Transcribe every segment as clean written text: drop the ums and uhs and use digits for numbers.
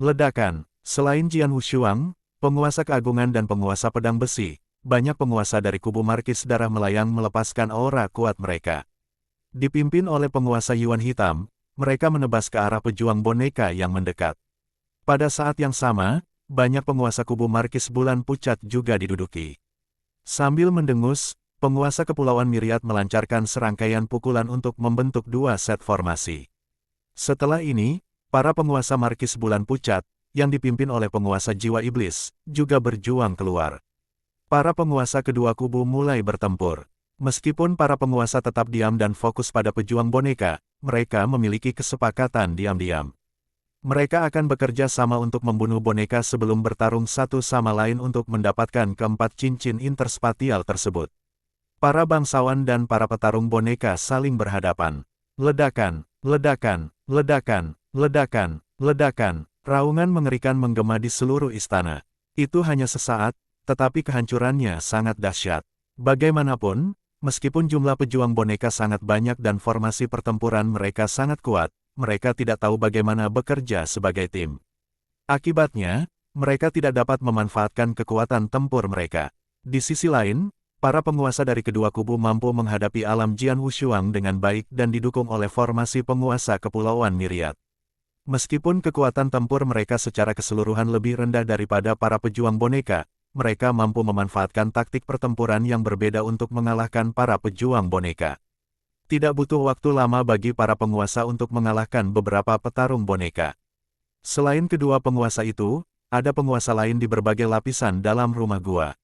Ledakan. Selain Jian Wushuang, penguasa keagungan dan penguasa pedang besi, banyak penguasa dari kubu Markis Darah Melayang melepaskan aura kuat mereka. Dipimpin oleh penguasa Yuan Hitam, mereka menebas ke arah pejuang boneka yang mendekat. Pada saat yang sama, banyak penguasa kubu Markis Bulan Pucat juga diduduki. Sambil mendengus, penguasa Kepulauan Myriad melancarkan serangkaian pukulan untuk membentuk dua set formasi. Setelah ini, para penguasa Markis Bulan Pucat, yang dipimpin oleh penguasa Jiwa Iblis, juga berjuang keluar. Para penguasa kedua kubu mulai bertempur. Meskipun para penguasa tetap diam dan fokus pada pejuang boneka, mereka memiliki kesepakatan diam-diam. Mereka akan bekerja sama untuk membunuh boneka sebelum bertarung satu sama lain untuk mendapatkan keempat cincin interspatial tersebut. Para bangsawan dan para petarung boneka saling berhadapan. Ledakan, ledakan, ledakan, ledakan, ledakan. Raungan mengerikan menggema di seluruh istana. Itu hanya sesaat, tetapi kehancurannya sangat dahsyat. Bagaimanapun, meskipun jumlah pejuang boneka sangat banyak dan formasi pertempuran mereka sangat kuat, mereka tidak tahu bagaimana bekerja sebagai tim. Akibatnya, mereka tidak dapat memanfaatkan kekuatan tempur mereka. Di sisi lain, para penguasa dari kedua kubu mampu menghadapi alam Jian Wushuang dengan baik dan didukung oleh formasi penguasa Kepulauan Myriad. Meskipun kekuatan tempur mereka secara keseluruhan lebih rendah daripada para pejuang boneka, mereka mampu memanfaatkan taktik pertempuran yang berbeda untuk mengalahkan para pejuang boneka. Tidak butuh waktu lama bagi para penguasa untuk mengalahkan beberapa petarung boneka. Selain kedua penguasa itu, ada penguasa lain di berbagai lapisan dalam rumah gua.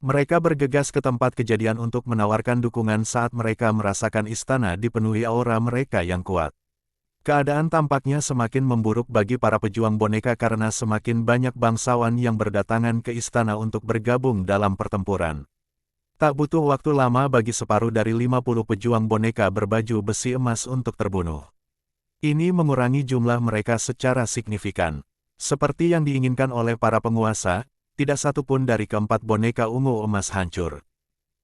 Mereka bergegas ke tempat kejadian untuk menawarkan dukungan saat mereka merasakan istana dipenuhi aura mereka yang kuat. Keadaan tampaknya semakin memburuk bagi para pejuang boneka karena semakin banyak bangsawan yang berdatangan ke istana untuk bergabung dalam pertempuran. Tak butuh waktu lama bagi separuh dari 50 pejuang boneka berbaju besi emas untuk terbunuh. Ini mengurangi jumlah mereka secara signifikan. Seperti yang diinginkan oleh para penguasa, tidak satu pun dari keempat boneka ungu emas hancur.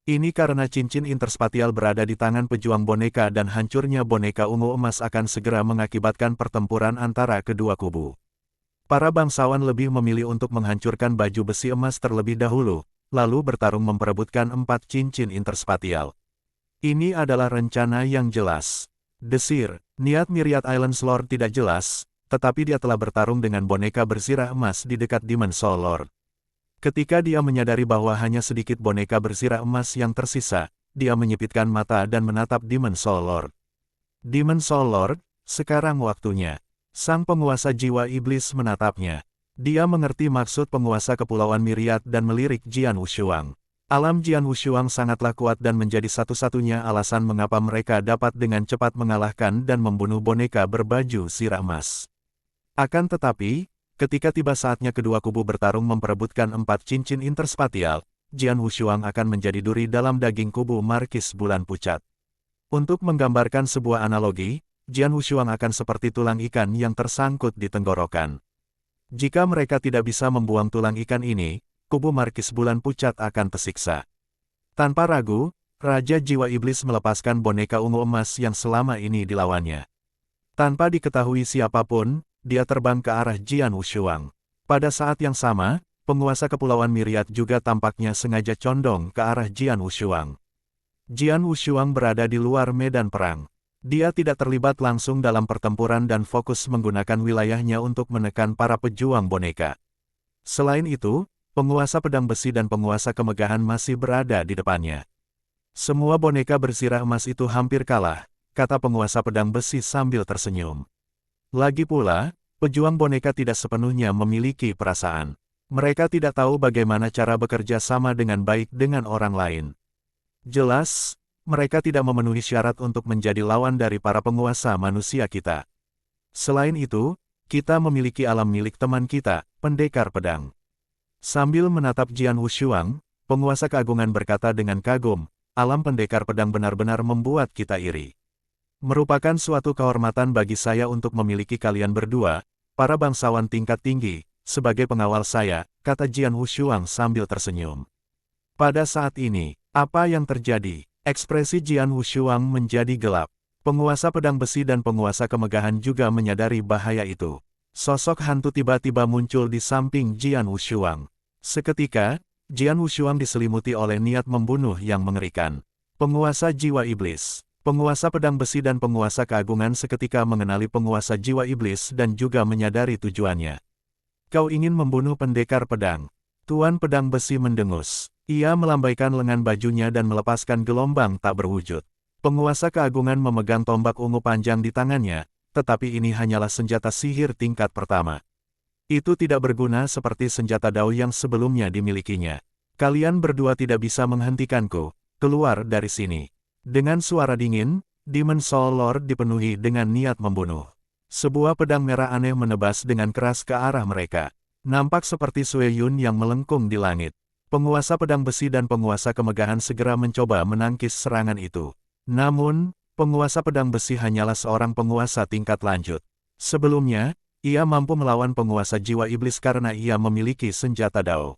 Ini karena cincin interspatial berada di tangan pejuang boneka dan hancurnya boneka ungu emas akan segera mengakibatkan pertempuran antara kedua kubu. Para bangsawan lebih memilih untuk menghancurkan baju besi emas terlebih dahulu, lalu bertarung memperebutkan 4 cincin interspatial. Ini adalah rencana yang jelas. Desir, niat Myriad Islands Lord tidak jelas, tetapi dia telah bertarung dengan boneka bersirah emas di dekat Demon Soul Lord. Ketika dia menyadari bahwa hanya sedikit boneka bersirah emas yang tersisa, dia menyipitkan mata dan menatap Demon Soul Lord. Demon Soul Lord, sekarang waktunya. Sang penguasa jiwa iblis menatapnya. Dia mengerti maksud penguasa Kepulauan Myriad dan melirik Jian Wushuang. Alam Jian Wushuang sangatlah kuat dan menjadi satu-satunya alasan mengapa mereka dapat dengan cepat mengalahkan dan membunuh boneka berbaju sirah emas. Akan tetapi, ketika tiba saatnya kedua kubu bertarung memperebutkan 4 cincin interspatial, Jian Wushuang akan menjadi duri dalam daging kubu Markis Bulan Pucat. Untuk menggambarkan sebuah analogi, Jian Wushuang akan seperti tulang ikan yang tersangkut di tenggorokan. Jika mereka tidak bisa membuang tulang ikan ini, kubu Markis Bulan Pucat akan tersiksa. Tanpa ragu, Raja Jiwa Iblis melepaskan boneka ungu emas yang selama ini dilawannya. Tanpa diketahui siapapun, dia terbang ke arah Jian Wushuang. Pada saat yang sama, penguasa Kepulauan Myriad juga tampaknya sengaja condong ke arah Jian Wushuang. Jian Wushuang berada di luar medan perang. Dia tidak terlibat langsung dalam pertempuran dan fokus menggunakan wilayahnya untuk menekan para pejuang boneka. Selain itu, penguasa pedang besi dan penguasa kemegahan masih berada di depannya. Semua boneka bersirah emas itu hampir kalah, kata penguasa pedang besi sambil tersenyum. Lagi pula, pejuang boneka tidak sepenuhnya memiliki perasaan. Mereka tidak tahu bagaimana cara bekerja sama dengan baik dengan orang lain. Jelas, mereka tidak memenuhi syarat untuk menjadi lawan dari para penguasa manusia kita. Selain itu, kita memiliki alam milik teman kita, pendekar pedang. Sambil menatap Jian Wushuang, penguasa keagungan berkata dengan kagum, alam pendekar pedang benar-benar membuat kita iri. Merupakan suatu kehormatan bagi saya untuk memiliki kalian berdua, para bangsawan tingkat tinggi, sebagai pengawal saya, kata Jian Wushuang sambil tersenyum. Pada saat ini, apa yang terjadi? Ekspresi Jian Wushuang menjadi gelap. Penguasa pedang besi dan penguasa kemegahan juga menyadari bahaya itu. Sosok hantu tiba-tiba muncul di samping Jian Wushuang. Seketika, Jian Wushuang diselimuti oleh niat membunuh yang mengerikan. Penguasa jiwa iblis. Penguasa pedang besi dan penguasa keagungan seketika mengenali penguasa jiwa iblis dan juga menyadari tujuannya. Kau ingin membunuh pendekar pedang. Tuan pedang besi mendengus. Ia melambaikan lengan bajunya dan melepaskan gelombang tak berwujud. Penguasa keagungan memegang tombak ungu panjang di tangannya, tetapi ini hanyalah senjata sihir tingkat pertama. Itu tidak berguna seperti senjata Dao yang sebelumnya dimilikinya. Kalian berdua tidak bisa menghentikanku. Keluar dari sini. Dengan suara dingin, Demon Soul Lord dipenuhi dengan niat membunuh. Sebuah pedang merah aneh menebas dengan keras ke arah mereka. Nampak seperti Sui Yun yang melengkung di langit. Penguasa pedang besi dan penguasa kemegahan segera mencoba menangkis serangan itu. Namun, penguasa pedang besi hanyalah seorang penguasa tingkat lanjut. Sebelumnya, ia mampu melawan penguasa jiwa iblis karena ia memiliki senjata Dao.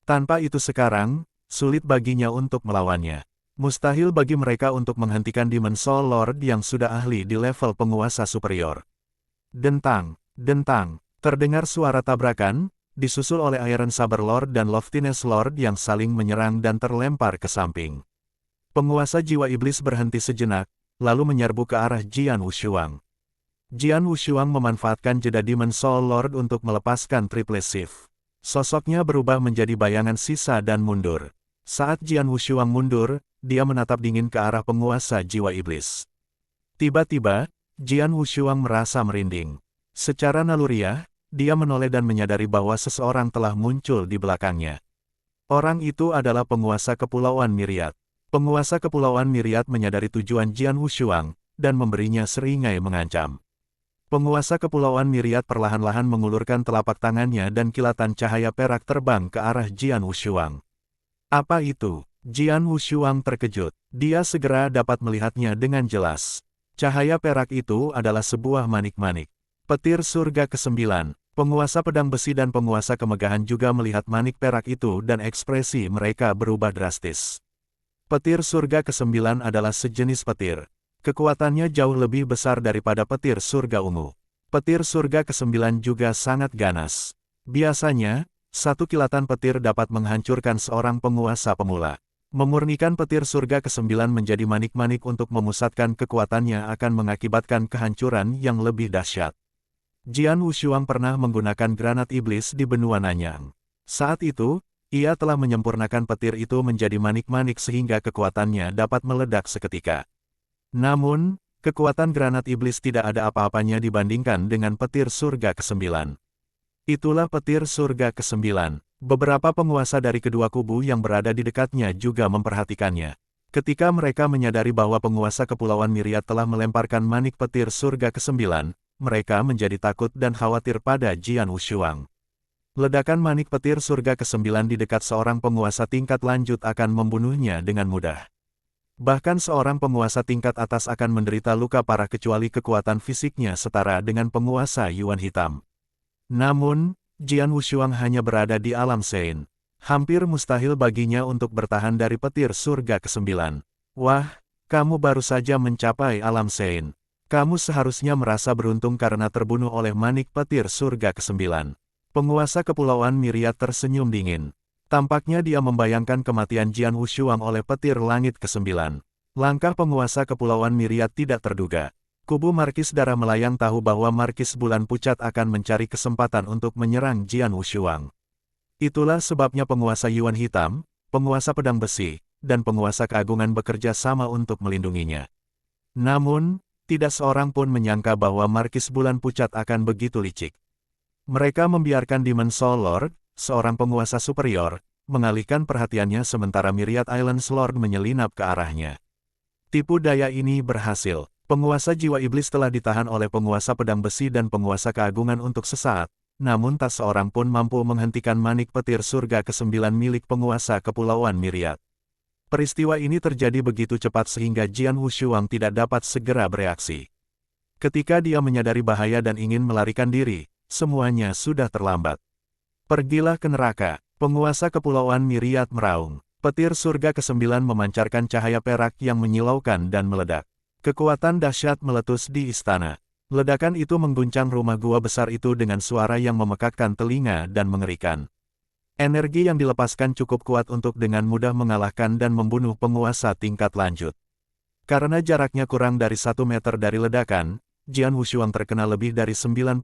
Tanpa itu sekarang, sulit baginya untuk melawannya. Mustahil bagi mereka untuk menghentikan Demon Soul Lord yang sudah ahli di level penguasa superior. Dentang, dentang, terdengar suara tabrakan, disusul oleh Iron Saber Lord dan Loftiness Lord yang saling menyerang dan terlempar ke samping. Penguasa jiwa iblis berhenti sejenak, lalu menyerbu ke arah Jian Wushuang. Jian Wushuang memanfaatkan jeda Demon Soul Lord untuk melepaskan triple shift. Sosoknya berubah menjadi bayangan sisa dan mundur. Saat Jian Wushuang mundur, dia menatap dingin ke arah penguasa jiwa iblis. Tiba-tiba, Jian Wushuang merasa merinding. Secara naluriah, dia menoleh dan menyadari bahwa seseorang telah muncul di belakangnya. Orang itu adalah penguasa Kepulauan Myriad. Penguasa Kepulauan Myriad menyadari tujuan Jian Wushuang, dan memberinya seringai mengancam. Penguasa Kepulauan Myriad perlahan-lahan mengulurkan telapak tangannya dan kilatan cahaya perak terbang ke arah Jian Wushuang. Apa itu? Jian Wushuang terkejut. Dia segera dapat melihatnya dengan jelas. Cahaya perak itu adalah sebuah manik-manik. Petir surga ke-9. Penguasa pedang besi dan penguasa kemegahan juga melihat manik perak itu dan ekspresi mereka berubah drastis. Petir surga ke-9 adalah sejenis petir. Kekuatannya jauh lebih besar daripada petir surga ungu. Petir surga ke-9 juga sangat ganas. Biasanya, satu kilatan petir dapat menghancurkan seorang penguasa pemula. Memurnikan petir surga ke-9 menjadi manik-manik untuk memusatkan kekuatannya akan mengakibatkan kehancuran yang lebih dahsyat. Jian Wushuang pernah menggunakan granat iblis di benua Nanyang. Saat itu, ia telah menyempurnakan petir itu menjadi manik-manik sehingga kekuatannya dapat meledak seketika. Namun, kekuatan granat iblis tidak ada apa-apanya dibandingkan dengan petir surga ke-9. Itulah petir surga ke-9. Beberapa penguasa dari kedua kubu yang berada di dekatnya juga memperhatikannya. Ketika mereka menyadari bahwa penguasa Kepulauan Myriad telah melemparkan manik petir surga ke-9, mereka menjadi takut dan khawatir pada Jian Wushuang. Ledakan manik petir surga ke-9 di dekat seorang penguasa tingkat lanjut akan membunuhnya dengan mudah. Bahkan seorang penguasa tingkat atas akan menderita luka parah kecuali kekuatan fisiknya setara dengan penguasa Yuan Hitam. Namun, Jian Wushuang hanya berada di alam Sein. Hampir mustahil baginya untuk bertahan dari petir surga ke-9. Wah, kamu baru saja mencapai alam Sein. Kamu seharusnya merasa beruntung karena terbunuh oleh manik petir surga ke-9. Penguasa Kepulauan Myriad tersenyum dingin. Tampaknya dia membayangkan kematian Jian Wushuang oleh petir langit ke-9. Langkah penguasa Kepulauan Myriad tidak terduga. Kubu Markis Darah Melayang tahu bahwa Markis Bulan Pucat akan mencari kesempatan untuk menyerang Jian Wushuang. Itulah sebabnya penguasa Yuan Hitam, penguasa pedang besi, dan penguasa keagungan bekerja sama untuk melindunginya. Namun, tidak seorang pun menyangka bahwa Markis Bulan Pucat akan begitu licik. Mereka membiarkan Demon Soul Lord, seorang penguasa superior, mengalihkan perhatiannya sementara Myriad Islands Lord menyelinap ke arahnya. Tipu daya ini berhasil. Penguasa jiwa iblis telah ditahan oleh penguasa pedang besi dan penguasa keagungan untuk sesaat, namun tak seorang pun mampu menghentikan manik petir surga ke-9 milik penguasa Kepulauan Myriad. Peristiwa ini terjadi begitu cepat sehingga Jian Wushuang tidak dapat segera bereaksi. Ketika dia menyadari bahaya dan ingin melarikan diri, semuanya sudah terlambat. Pergilah ke neraka, penguasa Kepulauan Myriad meraung. Petir surga ke-9 memancarkan cahaya perak yang menyilaukan dan meledak. Kekuatan dahsyat meletus di istana. Ledakan itu mengguncang rumah gua besar itu dengan suara yang memekakkan telinga dan mengerikan. Energi yang dilepaskan cukup kuat untuk dengan mudah mengalahkan dan membunuh penguasa tingkat lanjut. Karena jaraknya kurang dari 1 meter dari ledakan, Jian Wushuang terkena lebih dari 90%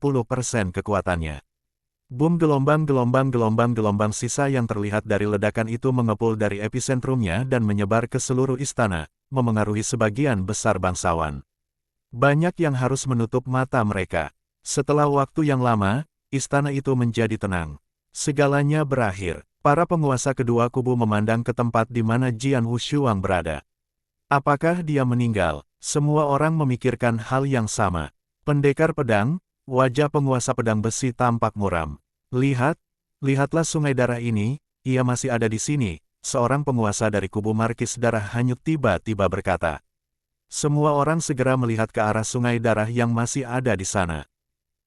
kekuatannya. Boom, gelombang sisa yang terlihat dari ledakan itu mengepul dari episentrumnya dan menyebar ke seluruh istana, memengaruhi sebagian besar bangsawan. Banyak yang harus menutup mata mereka. Setelah waktu yang lama, istana itu menjadi tenang. Segalanya berakhir. Para penguasa kedua kubu memandang ke tempat di mana Jian Wushuang berada. Apakah dia meninggal? Semua orang memikirkan hal yang sama. Pendekar pedang, wajah penguasa pedang besi tampak muram. Lihatlah sungai darah ini, ia masih ada di sini. Seorang penguasa dari kubu Markis Darah Hanyut tiba-tiba berkata. Semua orang segera melihat ke arah sungai darah yang masih ada di sana.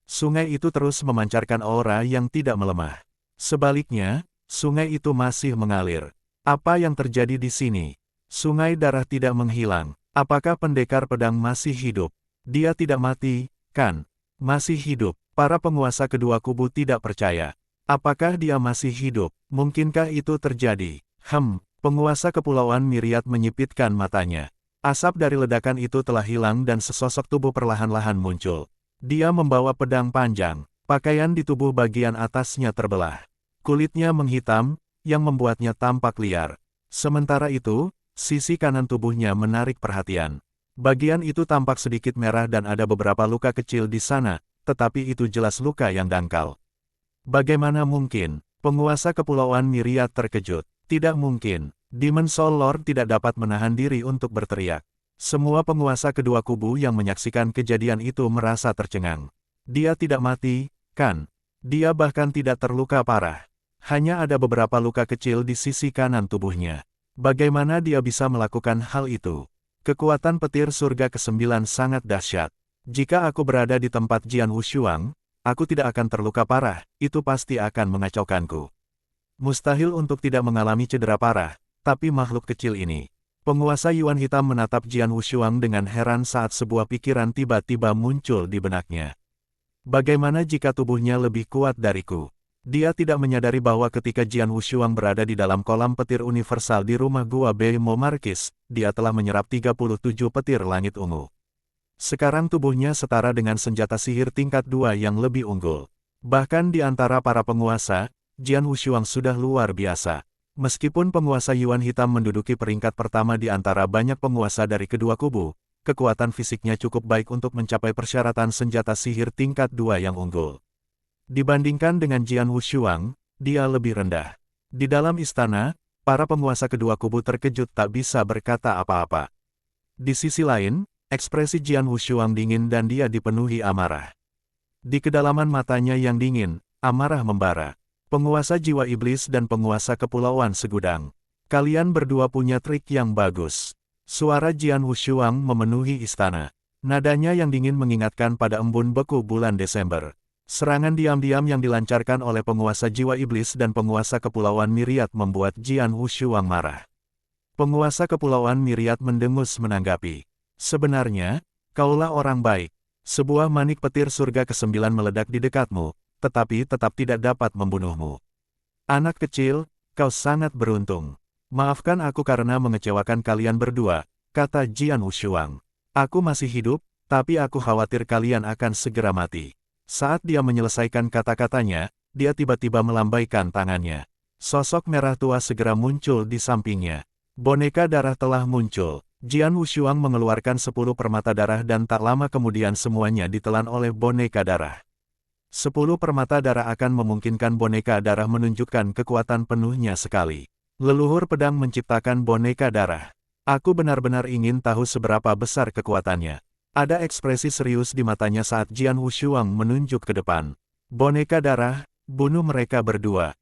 Sungai itu terus memancarkan aura yang tidak melemah. Sebaliknya, sungai itu masih mengalir. Apa yang terjadi di sini? Sungai darah tidak menghilang. Apakah pendekar pedang masih hidup? Dia tidak mati, kan? Masih hidup. Para penguasa kedua kubu tidak percaya. Apakah dia masih hidup? Mungkinkah itu terjadi? Penguasa kepulauan Miriat menyipitkan matanya. Asap dari ledakan itu telah hilang dan sesosok tubuh perlahan-lahan muncul. Dia membawa pedang panjang. Pakaian di tubuh bagian atasnya terbelah. Kulitnya menghitam, yang membuatnya tampak liar. Sementara itu, sisi kanan tubuhnya menarik perhatian. Bagian itu tampak sedikit merah dan ada beberapa luka kecil di sana, tetapi itu jelas luka yang dangkal. Bagaimana mungkin? Penguasa kepulauan Miriat terkejut. Tidak mungkin. Demon Soul Lord tidak dapat menahan diri untuk berteriak. Semua penguasa kedua kubu yang menyaksikan kejadian itu merasa tercengang. Dia tidak mati, kan? Dia bahkan tidak terluka parah. Hanya ada beberapa luka kecil di sisi kanan tubuhnya. Bagaimana dia bisa melakukan hal itu? Kekuatan petir surga ke-9 sangat dahsyat. Jika aku berada di tempat Jian Wushuang, aku tidak akan terluka parah, itu pasti akan mengacaukanku. Mustahil untuk tidak mengalami cedera parah. Tapi makhluk kecil ini. Penguasa Yuan Hitam menatap Jian Wushuang dengan heran saat sebuah pikiran tiba-tiba muncul di benaknya. Bagaimana jika tubuhnya lebih kuat dariku? Dia tidak menyadari bahwa ketika Jian Wushuang berada di dalam kolam petir universal di rumah gua Beimo Markis, dia telah menyerap 37 petir langit ungu. Sekarang tubuhnya setara dengan senjata sihir tingkat 2 yang lebih unggul. Bahkan di antara para penguasa, Jian Wushuang sudah luar biasa. Meskipun penguasa Yuan Hitam menduduki peringkat pertama di antara banyak penguasa dari kedua kubu, kekuatan fisiknya cukup baik untuk mencapai persyaratan senjata sihir tingkat 2 yang unggul. Dibandingkan dengan Jian Wushuang, dia lebih rendah. Di dalam istana, para penguasa kedua kubu terkejut tak bisa berkata apa-apa. Di sisi lain, ekspresi Jian Wushuang dingin dan dia dipenuhi amarah. Di kedalaman matanya yang dingin, amarah membara. Penguasa jiwa iblis dan penguasa kepulauan segudang. Kalian berdua punya trik yang bagus. Suara Jian Wushuang memenuhi istana. Nadanya yang dingin mengingatkan pada embun beku bulan Desember. Serangan diam-diam yang dilancarkan oleh penguasa jiwa iblis dan penguasa kepulauan Miriat membuat Jian Wushuang marah. Penguasa kepulauan Miriat mendengus menanggapi. Sebenarnya, kaulah orang baik. Sebuah manik petir surga ke-9 meledak di dekatmu, tetapi tetap tidak dapat membunuhmu. Anak kecil, kau sangat beruntung. Maafkan aku karena mengecewakan kalian berdua, kata Jian Wushuang. Aku masih hidup, tapi aku khawatir kalian akan segera mati. Saat dia menyelesaikan kata-katanya, dia tiba-tiba melambaikan tangannya. Sosok merah tua segera muncul di sampingnya. Boneka darah telah muncul. Jian Wushuang mengeluarkan 10 permata darah dan tak lama kemudian semuanya ditelan oleh boneka darah. 10 permata darah akan memungkinkan boneka darah menunjukkan kekuatan penuhnya sekali. Leluhur pedang menciptakan boneka darah. Aku benar-benar ingin tahu seberapa besar kekuatannya. Ada ekspresi serius di matanya saat Jian Wushuang menunjuk ke depan. Boneka darah, bunuh mereka berdua.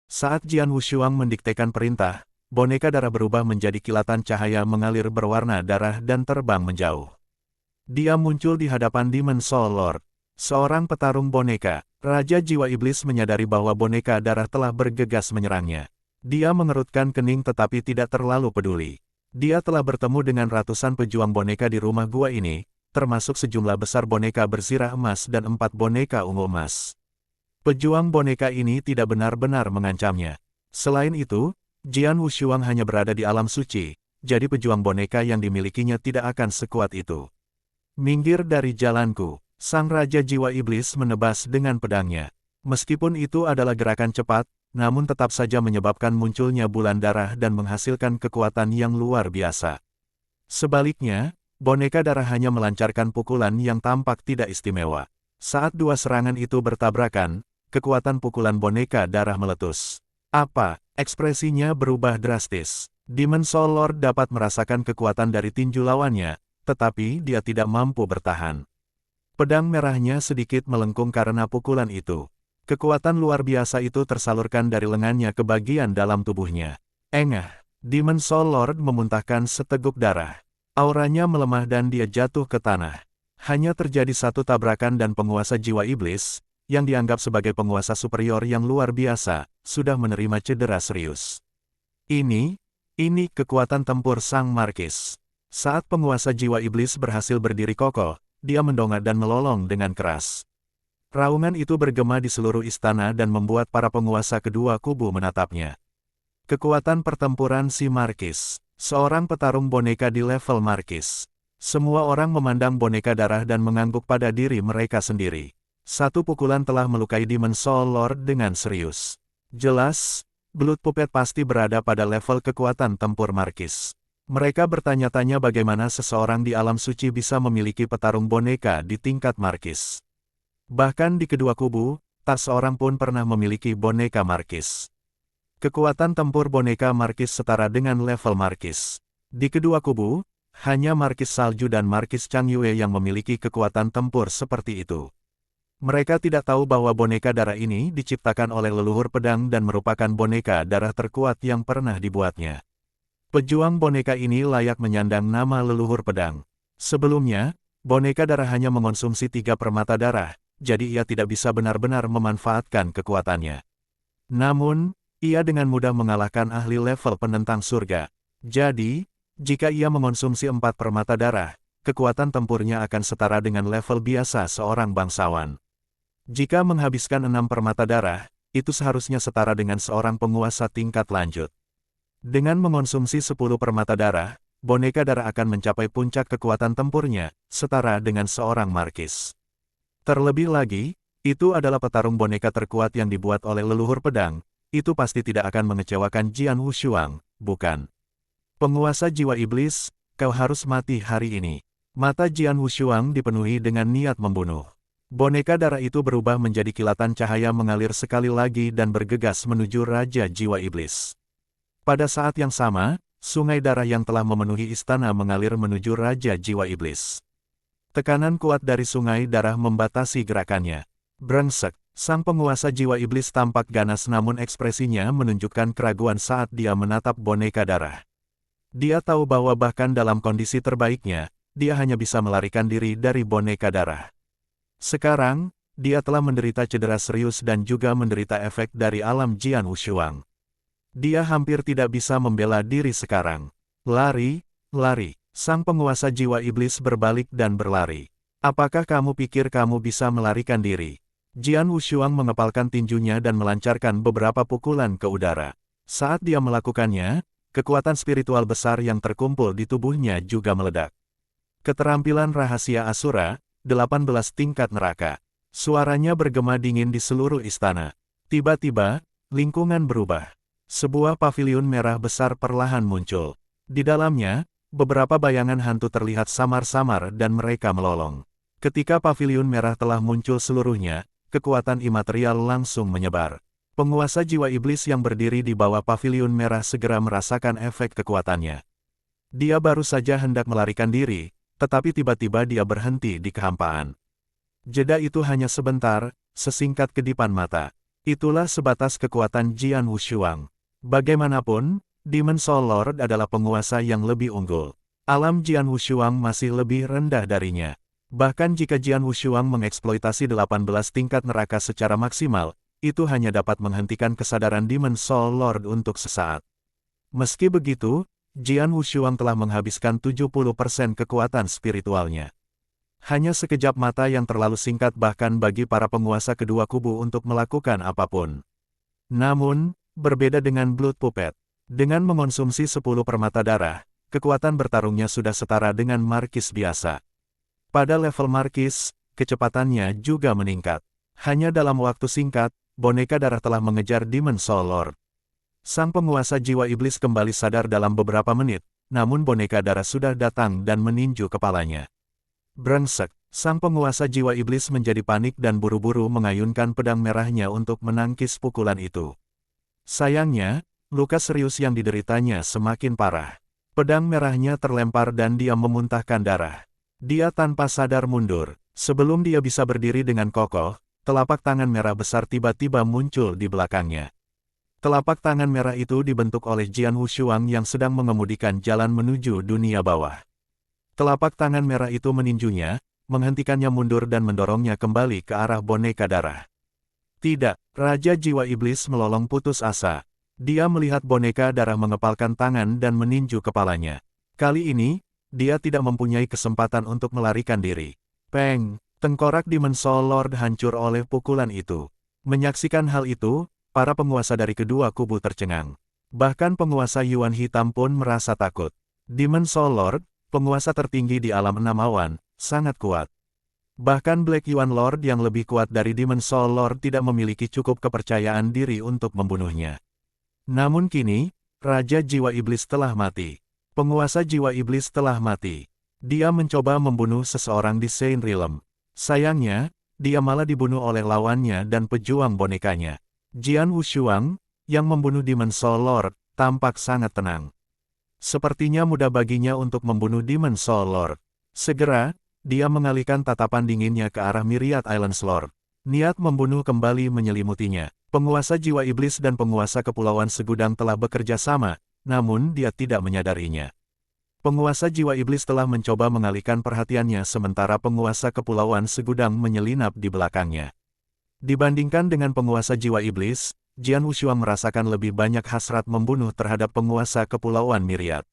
Saat Jian Wushuang mendiktekan perintah, boneka darah berubah menjadi kilatan cahaya mengalir berwarna darah dan terbang menjauh. Dia muncul di hadapan Demon Soul Lord. Seorang petarung boneka, Raja Jiwa Iblis menyadari bahwa boneka darah telah bergegas menyerangnya. Dia mengerutkan kening tetapi tidak terlalu peduli. Dia telah bertemu dengan ratusan pejuang boneka di rumah gua ini, termasuk sejumlah besar boneka berzirah emas dan 4 boneka ungu emas. Pejuang boneka ini tidak benar-benar mengancamnya. Selain itu, Jian Wushuang hanya berada di alam suci, jadi pejuang boneka yang dimilikinya tidak akan sekuat itu. Minggir dari jalanku, sang Raja Jiwa Iblis menebas dengan pedangnya. Meskipun itu adalah gerakan cepat, namun tetap saja menyebabkan munculnya bulan darah dan menghasilkan kekuatan yang luar biasa. Sebaliknya, boneka darah hanya melancarkan pukulan yang tampak tidak istimewa. Saat dua serangan itu bertabrakan, kekuatan pukulan boneka darah meletus. Apa? Ekspresinya berubah drastis. Demon Soul Lord dapat merasakan kekuatan dari tinju lawannya, tetapi dia tidak mampu bertahan. Pedang merahnya sedikit melengkung karena pukulan itu. Kekuatan luar biasa itu tersalurkan dari lengannya ke bagian dalam tubuhnya. Engah, Demon Soul Lord memuntahkan seteguk darah. Auranya melemah dan dia jatuh ke tanah. Hanya terjadi satu tabrakan dan penguasa jiwa iblis, yang dianggap sebagai penguasa superior yang luar biasa, sudah menerima cedera serius. Ini kekuatan tempur Sang Markis. Saat penguasa jiwa iblis berhasil berdiri kokoh, dia mendongak dan melolong dengan keras. Raungan itu bergema di seluruh istana dan membuat para penguasa kedua kubu menatapnya. Kekuatan pertempuran si Markis. Seorang petarung boneka di level Markis. Semua orang memandang boneka darah dan mengangguk pada diri mereka sendiri. Satu pukulan telah melukai Demon Soul Lord dengan serius. Jelas, Blood Puppet pasti berada pada level kekuatan tempur Markis. Mereka bertanya-tanya bagaimana seseorang di alam suci bisa memiliki petarung boneka di tingkat Markis. Bahkan di kedua kubu, tak seorang pun pernah memiliki boneka Markis. Kekuatan tempur boneka Markis setara dengan level Markis. Di kedua kubu, hanya Markis Salju dan Markis Changyue yang memiliki kekuatan tempur seperti itu. Mereka tidak tahu bahwa boneka darah ini diciptakan oleh leluhur pedang dan merupakan boneka darah terkuat yang pernah dibuatnya. Pejuang boneka ini layak menyandang nama leluhur pedang. Sebelumnya, boneka darah hanya mengonsumsi 3 permata darah, jadi ia tidak bisa benar-benar memanfaatkan kekuatannya. Namun, ia dengan mudah mengalahkan ahli level penentang surga. Jadi, jika ia mengonsumsi 4 permata darah, kekuatan tempurnya akan setara dengan level biasa seorang bangsawan. Jika menghabiskan 6 permata darah, itu seharusnya setara dengan seorang penguasa tingkat lanjut. Dengan mengonsumsi 10 permata darah, boneka darah akan mencapai puncak kekuatan tempurnya, setara dengan seorang markis. Terlebih lagi, itu adalah petarung boneka terkuat yang dibuat oleh leluhur pedang, itu pasti tidak akan mengecewakan Jian Wushuang, bukan? Penguasa jiwa iblis, kau harus mati hari ini. Mata Jian Wushuang dipenuhi dengan niat membunuh. Boneka darah itu berubah menjadi kilatan cahaya mengalir sekali lagi dan bergegas menuju Raja Jiwa Iblis. Pada saat yang sama, sungai darah yang telah memenuhi istana mengalir menuju Raja Jiwa Iblis. Tekanan kuat dari sungai darah membatasi gerakannya. Brengsek, sang penguasa jiwa iblis tampak ganas namun ekspresinya menunjukkan keraguan saat dia menatap boneka darah. Dia tahu bahwa bahkan dalam kondisi terbaiknya, dia hanya bisa melarikan diri dari boneka darah. Sekarang, dia telah menderita cedera serius dan juga menderita efek dari alam Jian Wushuang. Dia hampir tidak bisa membela diri sekarang. Lari, lari. Sang penguasa jiwa iblis berbalik dan berlari. Apakah kamu pikir kamu bisa melarikan diri? Jian Wushuang mengepalkan tinjunya dan melancarkan beberapa pukulan ke udara. Saat dia melakukannya, kekuatan spiritual besar yang terkumpul di tubuhnya juga meledak. Keterampilan rahasia Asura, 18 tingkat neraka. Suaranya bergema dingin di seluruh istana. Tiba-tiba, lingkungan berubah. Sebuah paviliun merah besar perlahan muncul. Di dalamnya, beberapa bayangan hantu terlihat samar-samar dan mereka melolong. Ketika paviliun merah telah muncul seluruhnya, kekuatan imaterial langsung menyebar. Penguasa jiwa iblis yang berdiri di bawah paviliun merah segera merasakan efek kekuatannya. Dia baru saja hendak melarikan diri, tetapi tiba-tiba dia berhenti di kehampaan. Jeda itu hanya sebentar, sesingkat kedipan mata. Itulah sebatas kekuatan Jian Wushuang. Bagaimanapun, Demon Soul Lord adalah penguasa yang lebih unggul. Alam Jian Wushuang masih lebih rendah darinya. Bahkan jika Jian Wushuang mengeksploitasi 18 tingkat neraka secara maksimal, itu hanya dapat menghentikan kesadaran Demon Soul Lord untuk sesaat. Meski begitu, Jian Wushuang telah menghabiskan 70% kekuatan spiritualnya. Hanya sekejap mata yang terlalu singkat bahkan bagi para penguasa kedua kubu untuk melakukan apapun. Namun, berbeda dengan Blood Puppet. Dengan mengonsumsi 10 permata darah, kekuatan bertarungnya sudah setara dengan markis biasa. Pada level markis, kecepatannya juga meningkat. Hanya dalam waktu singkat, boneka darah telah mengejar Demon Soul Lord. Sang penguasa jiwa iblis kembali sadar dalam beberapa menit, namun boneka darah sudah datang dan meninju kepalanya. Brengsek, sang penguasa jiwa iblis menjadi panik dan buru-buru mengayunkan pedang merahnya untuk menangkis pukulan itu. Sayangnya, luka serius yang dideritanya semakin parah. Pedang merahnya terlempar dan dia memuntahkan darah. Dia tanpa sadar mundur. Sebelum dia bisa berdiri dengan kokoh, telapak tangan merah besar tiba-tiba muncul di belakangnya. Telapak tangan merah itu dibentuk oleh Jian Wushuang yang sedang mengemudikan jalan menuju dunia bawah. Telapak tangan merah itu meninjunya, menghentikannya mundur dan mendorongnya kembali ke arah boneka darah. Tidak, Raja Jiwa Iblis melolong putus asa. Dia melihat boneka darah mengepalkan tangan dan meninju kepalanya. Kali ini, dia tidak mempunyai kesempatan untuk melarikan diri. Peng, tengkorak Demon Soul Lord hancur oleh pukulan itu. Menyaksikan hal itu, para penguasa dari kedua kubu tercengang. Bahkan penguasa Yuan Hitam pun merasa takut. Demon Soul Lord, penguasa tertinggi di alam enam awan, sangat kuat. Bahkan Black Yuan Lord yang lebih kuat dari Demon Soul Lord tidak memiliki cukup kepercayaan diri untuk membunuhnya. Namun kini, Raja Jiwa Iblis telah mati. Penguasa Jiwa Iblis telah mati. Dia mencoba membunuh seseorang di Saint Realm. Sayangnya, dia malah dibunuh oleh lawannya dan pejuang bonekanya. Jian Wushuang, yang membunuh Demon Soul Lord, tampak sangat tenang. Sepertinya mudah baginya untuk membunuh Demon Soul Lord. Segera, dia mengalihkan tatapan dinginnya ke arah Myriad Islands Lord. Niat membunuh kembali menyelimutinya. Penguasa jiwa iblis dan penguasa kepulauan segudang telah bekerja sama, namun dia tidak menyadarinya. Penguasa jiwa iblis telah mencoba mengalihkan perhatiannya sementara penguasa kepulauan segudang menyelinap di belakangnya. Dibandingkan dengan penguasa jiwa iblis, Jian Wushuang merasakan lebih banyak hasrat membunuh terhadap penguasa kepulauan Myriad.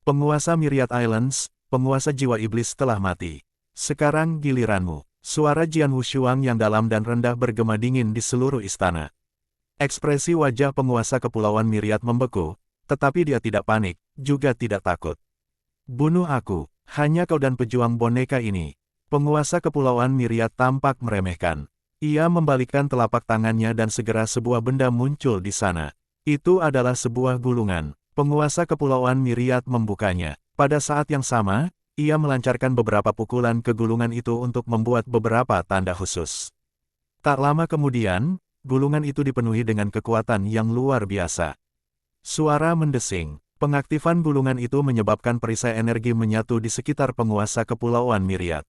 Penguasa Myriad Islands, penguasa jiwa iblis telah mati. Sekarang giliranmu. Suara Jian Wushuang yang dalam dan rendah bergema dingin di seluruh istana. Ekspresi wajah penguasa kepulauan Myriad membeku, tetapi dia tidak panik, juga tidak takut. Bunuh aku, hanya kau dan pejuang boneka ini. Penguasa kepulauan Myriad tampak meremehkan. Ia membalikkan telapak tangannya dan segera sebuah benda muncul di sana. Itu adalah sebuah gulungan. Penguasa kepulauan Myriad membukanya. Pada saat yang sama, ia melancarkan beberapa pukulan ke gulungan itu untuk membuat beberapa tanda khusus. Tak lama kemudian, gulungan itu dipenuhi dengan kekuatan yang luar biasa. Suara mendesing. Pengaktifan gulungan itu menyebabkan perisai energi menyatu di sekitar penguasa kepulauan Myriad.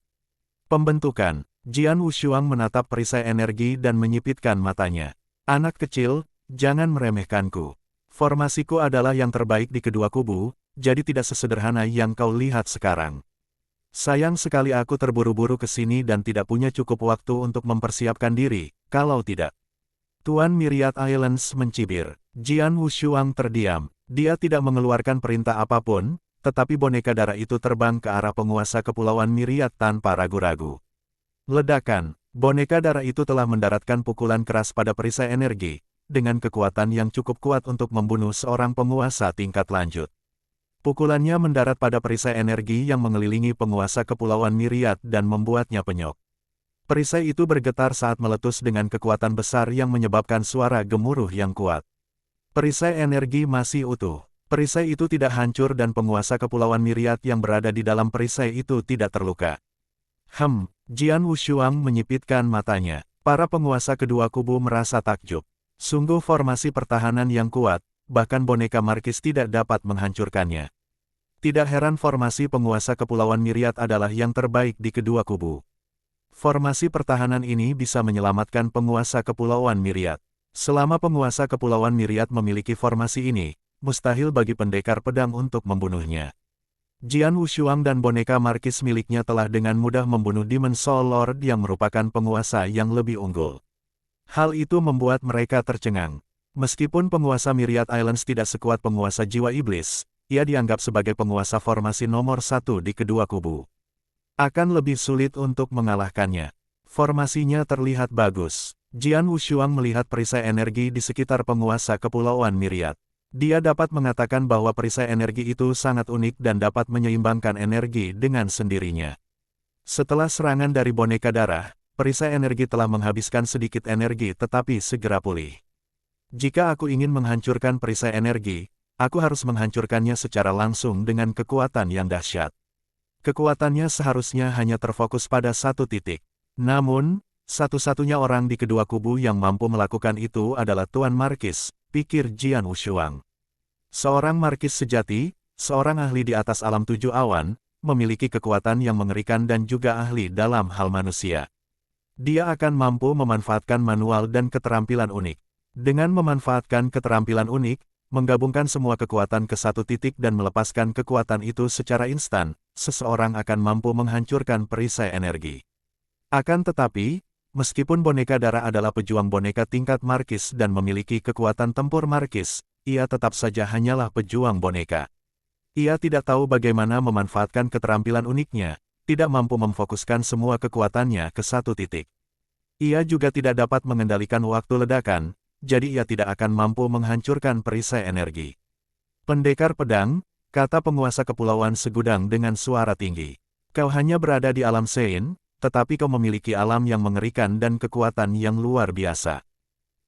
Pembentukan. Jian Wushuang menatap perisai energi dan menyipitkan matanya. Anak kecil, jangan meremehkanku. Formasiku adalah yang terbaik di kedua kubu, jadi tidak sesederhana yang kau lihat sekarang. Sayang sekali aku terburu-buru ke sini dan tidak punya cukup waktu untuk mempersiapkan diri, kalau tidak. Tuan Myriad Islands mencibir. Jian Wushuang terdiam. Dia tidak mengeluarkan perintah apapun, tetapi boneka darah itu terbang ke arah penguasa kepulauan Myriad tanpa ragu-ragu. Ledakan. Boneka darah itu telah mendaratkan pukulan keras pada perisai energi, dengan kekuatan yang cukup kuat untuk membunuh seorang penguasa tingkat lanjut. Pukulannya mendarat pada perisai energi yang mengelilingi penguasa kepulauan Myriad dan membuatnya penyok. Perisai itu bergetar saat meletus dengan kekuatan besar yang menyebabkan suara gemuruh yang kuat. Perisai energi masih utuh. Perisai itu tidak hancur dan penguasa kepulauan Myriad yang berada di dalam perisai itu tidak terluka. Jian Wushuang menyipitkan matanya. Para penguasa kedua kubu merasa takjub. Sungguh formasi pertahanan yang kuat. Bahkan boneka markis tidak dapat menghancurkannya. Tidak heran formasi penguasa kepulauan Myriad adalah yang terbaik di kedua kubu. Formasi pertahanan ini bisa menyelamatkan penguasa kepulauan Myriad. Selama penguasa kepulauan Myriad memiliki formasi ini, mustahil bagi pendekar pedang untuk membunuhnya. Jian Wushuang dan boneka markis miliknya telah dengan mudah membunuh Demon Soul Lord yang merupakan penguasa yang lebih unggul. Hal itu membuat mereka tercengang. Meskipun penguasa Myriad Islands tidak sekuat penguasa jiwa iblis, ia dianggap sebagai penguasa formasi nomor 1 di kedua kubu. Akan lebih sulit untuk mengalahkannya. Formasinya terlihat bagus. Jian Wushuang melihat perisai energi di sekitar penguasa Kepulauan Myriad. Dia dapat mengatakan bahwa perisai energi itu sangat unik dan dapat menyeimbangkan energi dengan sendirinya. Setelah serangan dari boneka darah, perisai energi telah menghabiskan sedikit energi tetapi segera pulih. Jika aku ingin menghancurkan perisai energi, aku harus menghancurkannya secara langsung dengan kekuatan yang dahsyat. Kekuatannya seharusnya hanya terfokus pada satu titik. Namun, satu-satunya orang di kedua kubu yang mampu melakukan itu adalah Tuan Markis, pikir Jian Wushuang. Seorang Markis sejati, seorang ahli di atas alam tujuh awan, memiliki kekuatan yang mengerikan dan juga ahli dalam hal manusia. Dia akan mampu memanfaatkan manual dan keterampilan unik. Dengan memanfaatkan keterampilan unik, menggabungkan semua kekuatan ke satu titik dan melepaskan kekuatan itu secara instan, seseorang akan mampu menghancurkan perisai energi. Akan tetapi, meskipun boneka darah adalah pejuang boneka tingkat Markis dan memiliki kekuatan tempur Markis, ia tetap saja hanyalah pejuang boneka. Ia tidak tahu bagaimana memanfaatkan keterampilan uniknya, tidak mampu memfokuskan semua kekuatannya ke satu titik. Ia juga tidak dapat mengendalikan waktu ledakan, jadi ia tidak akan mampu menghancurkan perisai energi. Pendekar pedang, kata penguasa Kepulauan Segudang dengan suara tinggi. Kau hanya berada di alam Sein, tetapi kau memiliki alam yang mengerikan dan kekuatan yang luar biasa.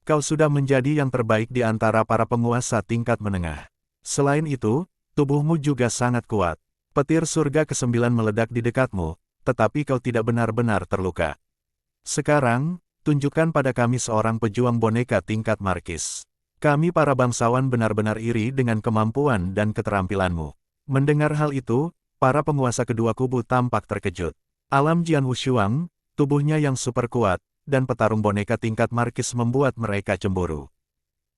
Kau sudah menjadi yang terbaik di antara para penguasa tingkat menengah. Selain itu, tubuhmu juga sangat kuat. Petir surga ke-9 meledak di dekatmu, tetapi kau tidak benar-benar terluka. Sekarang, tunjukkan pada kami seorang pejuang boneka tingkat Markis. Kami para bangsawan benar-benar iri dengan kemampuan dan keterampilanmu. Mendengar hal itu, para penguasa kedua kubu tampak terkejut. Alam Jian Wushuang, tubuhnya yang super kuat, dan petarung boneka tingkat Markis membuat mereka cemburu.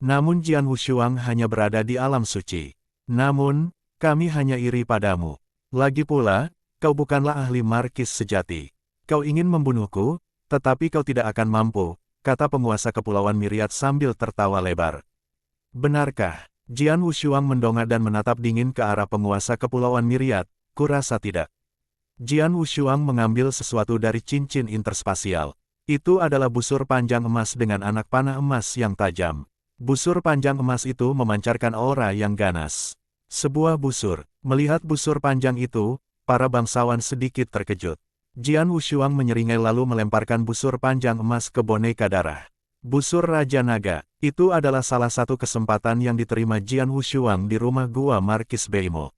Namun Jian Wushuang hanya berada di alam suci. Namun, kami hanya iri padamu. Lagi pula, kau bukanlah ahli Markis sejati. Kau ingin membunuhku, tetapi kau tidak akan mampu, kata penguasa Kepulauan Myriad sambil tertawa lebar. Benarkah? Jian Wushuang mendongak dan menatap dingin ke arah penguasa Kepulauan Myriad, kurasa tidak. Jian Wushuang mengambil sesuatu dari cincin interspasial. Itu adalah busur panjang emas dengan anak panah emas yang tajam. Busur panjang emas itu memancarkan aura yang ganas. Sebuah busur. Melihat busur panjang itu, para bangsawan sedikit terkejut. Jian Wushuang menyeringai lalu melemparkan busur panjang emas ke boneka darah. Busur Raja Naga, itu adalah salah satu kesempatan yang diterima Jian Wushuang di rumah gua Markis Beimo.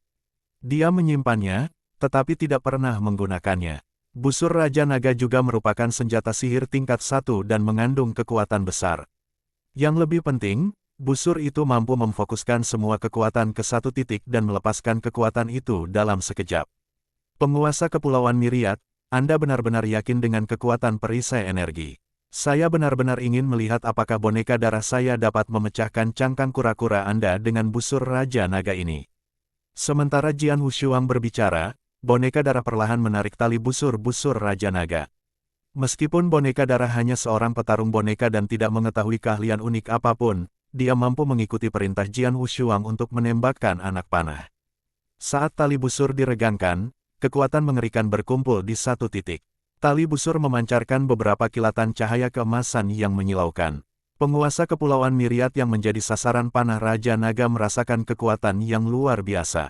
Dia menyimpannya, tetapi tidak pernah menggunakannya. Busur Raja Naga juga merupakan senjata sihir tingkat 1 dan mengandung kekuatan besar. Yang lebih penting, busur itu mampu memfokuskan semua kekuatan ke satu titik dan melepaskan kekuatan itu dalam sekejap. Penguasa Kepulauan Myriad, Anda benar-benar yakin dengan kekuatan perisai energi. Saya benar-benar ingin melihat apakah boneka darah saya dapat memecahkan cangkang kura-kura Anda dengan busur Raja Naga ini. Sementara Jian Wushuang berbicara, boneka darah perlahan menarik tali busur-busur Raja Naga. Meskipun boneka darah hanya seorang petarung boneka dan tidak mengetahui keahlian unik apapun, dia mampu mengikuti perintah Jian Wushuang untuk menembakkan anak panah. Saat tali busur diregangkan, kekuatan mengerikan berkumpul di satu titik. Tali busur memancarkan beberapa kilatan cahaya keemasan yang menyilaukan. Penguasa Kepulauan Myriad yang menjadi sasaran panah Raja Naga merasakan kekuatan yang luar biasa.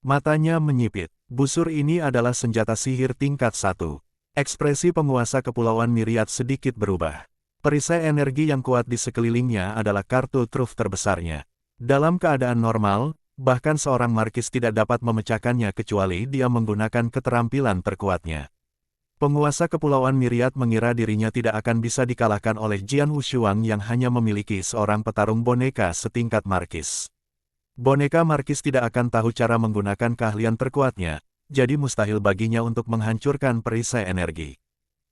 Matanya menyipit. Busur ini adalah senjata sihir tingkat 1. Ekspresi penguasa Kepulauan Myriad sedikit berubah. Perisai energi yang kuat di sekelilingnya adalah kartu truf terbesarnya. Dalam keadaan normal, bahkan seorang markis tidak dapat memecahkannya kecuali dia menggunakan keterampilan terkuatnya. Penguasa Kepulauan Myriad mengira dirinya tidak akan bisa dikalahkan oleh Jian Wushuang yang hanya memiliki seorang petarung boneka setingkat markis. Boneka markis tidak akan tahu cara menggunakan keahlian terkuatnya, jadi mustahil baginya untuk menghancurkan perisai energi.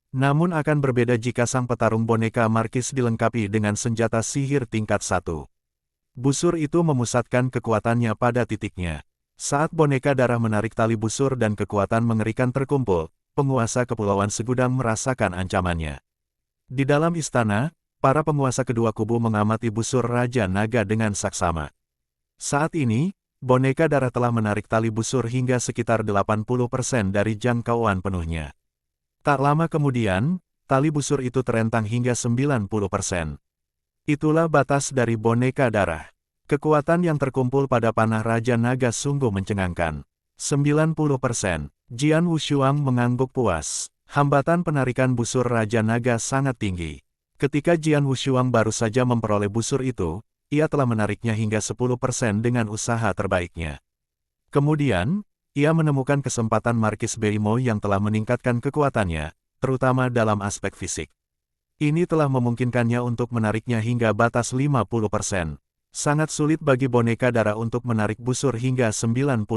Namun akan berbeda jika sang petarung boneka markis dilengkapi dengan senjata sihir tingkat 1. Busur itu memusatkan kekuatannya pada titiknya. Saat boneka darah menarik tali busur dan kekuatan mengerikan terkumpul, penguasa Kepulauan Segudang merasakan ancamannya. Di dalam istana, para penguasa kedua kubu mengamati busur Raja Naga dengan saksama. Saat ini, boneka darah telah menarik tali busur hingga sekitar 80% dari jangkauan penuhnya. Tak lama kemudian, tali busur itu terentang hingga 90%. Itulah batas dari boneka darah. Kekuatan yang terkumpul pada panah Raja Naga sungguh mencengangkan. 90%. Jian Wushuang mengangguk puas. Hambatan penarikan busur Raja Naga sangat tinggi. Ketika Jian Wushuang baru saja memperoleh busur itu, ia telah menariknya hingga 10% dengan usaha terbaiknya. Kemudian, ia menemukan kesempatan Markis Beimo yang telah meningkatkan kekuatannya, terutama dalam aspek fisik. Ini telah memungkinkannya untuk menariknya hingga batas 50%. Sangat sulit bagi boneka darah untuk menarik busur hingga 90%.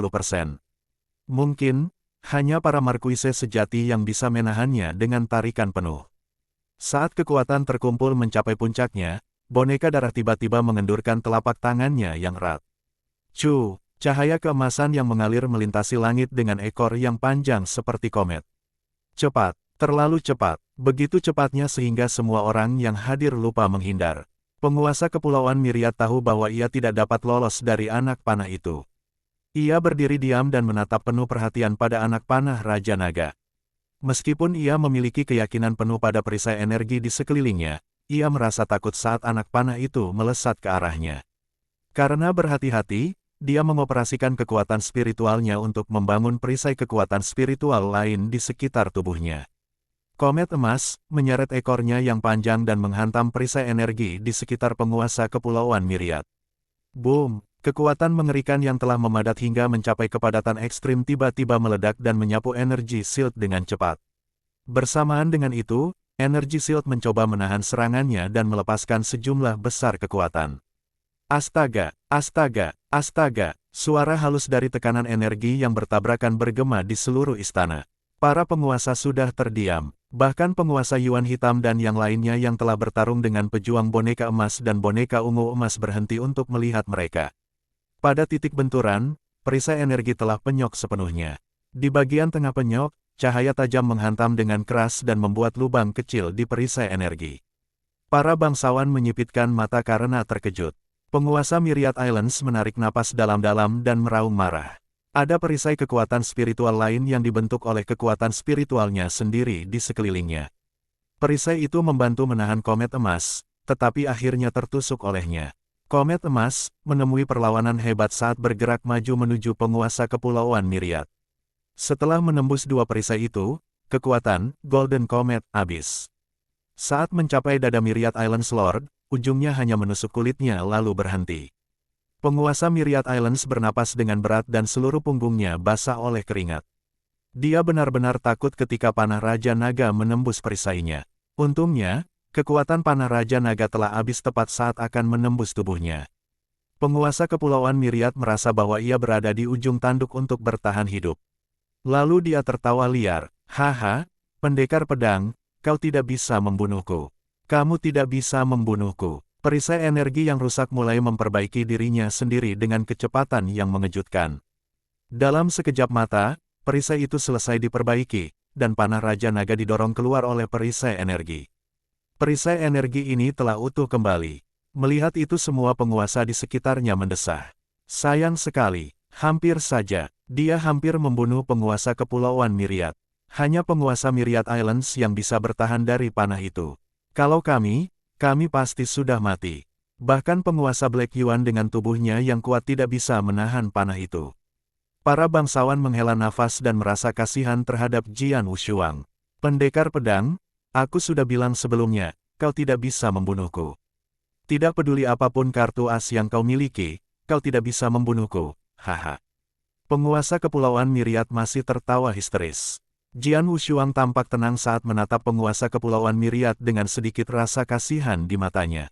Mungkin, hanya para markuise sejati yang bisa menahannya dengan tarikan penuh. Saat kekuatan terkumpul mencapai puncaknya, boneka darah tiba-tiba mengendurkan telapak tangannya yang erat. Cahaya keemasan yang mengalir melintasi langit dengan ekor yang panjang seperti komet. Cepat, terlalu cepat, begitu cepatnya sehingga semua orang yang hadir lupa menghindar. Penguasa Kepulauan Myriad tahu bahwa ia tidak dapat lolos dari anak panah itu. Ia berdiri diam dan menatap penuh perhatian pada anak panah Raja Naga. Meskipun ia memiliki keyakinan penuh pada perisai energi di sekelilingnya, ia merasa takut saat anak panah itu melesat ke arahnya. Karena berhati-hati, dia mengoperasikan kekuatan spiritualnya untuk membangun perisai kekuatan spiritual lain di sekitar tubuhnya. Komet emas menyeret ekornya yang panjang dan menghantam perisai energi di sekitar penguasa Kepulauan Myriad. Boom! Kekuatan mengerikan yang telah memadat hingga mencapai kepadatan ekstrim tiba-tiba meledak dan menyapu energi shield dengan cepat. Bersamaan dengan itu, energi shield mencoba menahan serangannya dan melepaskan sejumlah besar kekuatan. Astaga, astaga, astaga! Suara halus dari tekanan energi yang bertabrakan bergema di seluruh istana. Para penguasa sudah terdiam. Bahkan penguasa Yuan Hitam dan yang lainnya yang telah bertarung dengan pejuang boneka emas dan boneka ungu emas berhenti untuk melihat mereka. Pada titik benturan, perisai energi telah penyok sepenuhnya. Di bagian tengah penyok, cahaya tajam menghantam dengan keras dan membuat lubang kecil di perisai energi. Para bangsawan menyipitkan mata karena terkejut. Penguasa Myriad Islands menarik napas dalam-dalam dan meraung marah. Ada perisai kekuatan spiritual lain yang dibentuk oleh kekuatan spiritualnya sendiri di sekelilingnya. Perisai itu membantu menahan komet emas, tetapi akhirnya tertusuk olehnya. Komet emas menemui perlawanan hebat saat bergerak maju menuju penguasa Kepulauan Myriad. Setelah menembus dua perisai itu, kekuatan Golden Comet habis. Saat mencapai dada Myriad Islands Lord, ujungnya hanya menusuk kulitnya lalu berhenti. Penguasa Myriad Islands bernapas dengan berat dan seluruh punggungnya basah oleh keringat. Dia benar-benar takut ketika panah Raja Naga menembus perisainya. Untungnya, kekuatan panah Raja Naga telah habis tepat saat akan menembus tubuhnya. Penguasa Kepulauan Myriad merasa bahwa ia berada di ujung tanduk untuk bertahan hidup. Lalu dia tertawa liar. Haha, pendekar pedang, kau tidak bisa membunuhku. Kamu tidak bisa membunuhku. Perisai energi yang rusak mulai memperbaiki dirinya sendiri dengan kecepatan yang mengejutkan. Dalam sekejap mata, perisai itu selesai diperbaiki, dan panah Raja Naga didorong keluar oleh perisai energi. Perisai energi ini telah utuh kembali. Melihat itu semua penguasa di sekitarnya mendesah. Sayang sekali, hampir saja, dia hampir membunuh penguasa Kepulauan Myriad. Hanya penguasa Myriad Islands yang bisa bertahan dari panah itu. Kalau kami pasti sudah mati. Bahkan penguasa Black Yuan dengan tubuhnya yang kuat tidak bisa menahan panah itu. Para bangsawan menghela nafas dan merasa kasihan terhadap Jian Wushuang. Pendekar pedang, aku sudah bilang sebelumnya, kau tidak bisa membunuhku. Tidak peduli apapun kartu as yang kau miliki, kau tidak bisa membunuhku, haha. Penguasa Kepulauan Myriad masih tertawa histeris. Jian Wushuang tampak tenang saat menatap penguasa Kepulauan Myriad dengan sedikit rasa kasihan di matanya.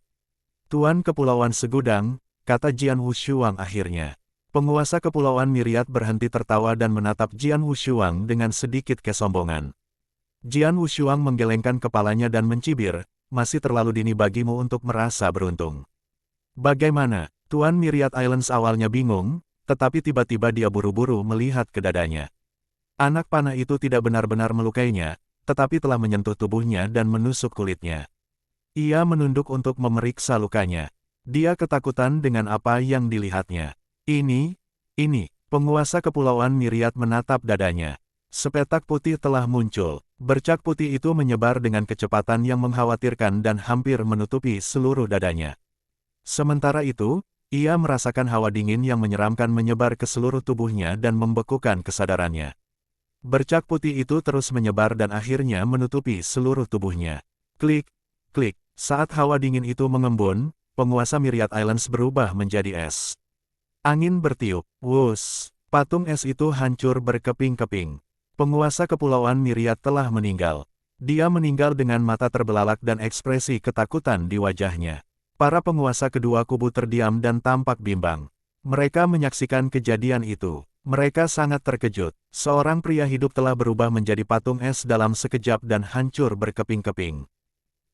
Tuan Kepulauan Segudang, kata Jian Wushuang akhirnya. Penguasa Kepulauan Myriad berhenti tertawa dan menatap Jian Wushuang dengan sedikit kesombongan. Jian Wushuang menggelengkan kepalanya dan mencibir, masih terlalu dini bagimu untuk merasa beruntung. Bagaimana? Tuan Myriad Islands awalnya bingung, tetapi tiba-tiba dia buru-buru melihat ke dadanya. Anak panah itu tidak benar-benar melukainya, tetapi telah menyentuh tubuhnya dan menusuk kulitnya. Ia menunduk untuk memeriksa lukanya. Dia ketakutan dengan apa yang dilihatnya. Ini, penguasa kepulauan Miriat menatap dadanya. Sepetak putih telah muncul. Bercak putih itu menyebar dengan kecepatan yang mengkhawatirkan dan hampir menutupi seluruh dadanya. Sementara itu, ia merasakan hawa dingin yang menyeramkan menyebar ke seluruh tubuhnya dan membekukan kesadarannya. Bercak putih itu terus menyebar dan akhirnya menutupi seluruh tubuhnya. Klik, klik. Saat hawa dingin itu mengembun, penguasa Myriad Islands berubah menjadi es. Angin bertiup. Wus. Patung es itu hancur berkeping-keping. Penguasa kepulauan Myriad telah meninggal. Dia meninggal dengan mata terbelalak dan ekspresi ketakutan di wajahnya. Para penguasa kedua kubu terdiam dan tampak bimbang. Mereka menyaksikan kejadian itu. Mereka sangat terkejut. Seorang pria hidup telah berubah menjadi patung es dalam sekejap dan hancur berkeping-keping.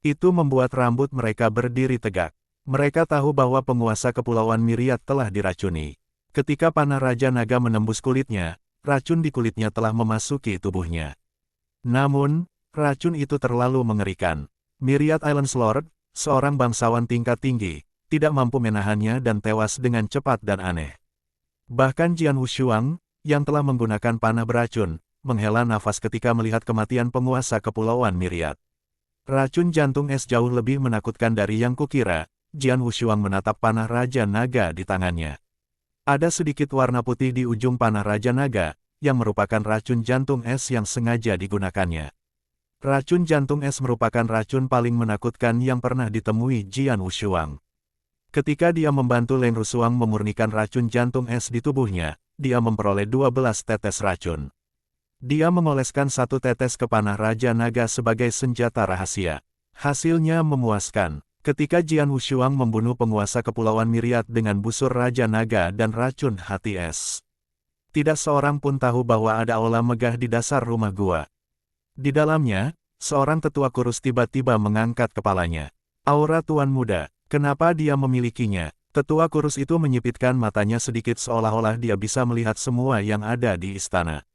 Itu membuat rambut mereka berdiri tegak. Mereka tahu bahwa penguasa kepulauan Myriad telah diracuni. Ketika panah Raja Naga menembus kulitnya, racun di kulitnya telah memasuki tubuhnya. Namun, racun itu terlalu mengerikan. Myriad Islands Lord, seorang bangsawan tingkat tinggi, tidak mampu menahannya dan tewas dengan cepat dan aneh. Bahkan Jian Wushuang, yang telah menggunakan panah beracun, menghela nafas ketika melihat kematian penguasa kepulauan Myriad. Racun jantung es jauh lebih menakutkan dari yang kukira. Jian Wushuang menatap panah Raja Naga di tangannya. Ada sedikit warna putih di ujung panah Raja Naga, yang merupakan racun jantung es yang sengaja digunakannya. Racun jantung es merupakan racun paling menakutkan yang pernah ditemui Jian Wushuang. Ketika dia membantu Leng Rusuang memurnikan racun jantung es di tubuhnya, dia memperoleh 12 tetes racun. Dia mengoleskan 1 tetes ke panah Raja Naga sebagai senjata rahasia. Hasilnya memuaskan. Ketika Jian Wushuang membunuh penguasa kepulauan Myriad dengan busur Raja Naga dan racun hati es. Tidak seorang pun tahu bahwa ada aula megah di dasar rumah gua. Di dalamnya, seorang tetua kurus tiba-tiba mengangkat kepalanya. Aura tuan muda, kenapa dia memilikinya? Tetua kurus itu menyipitkan matanya sedikit seolah-olah dia bisa melihat semua yang ada di istana.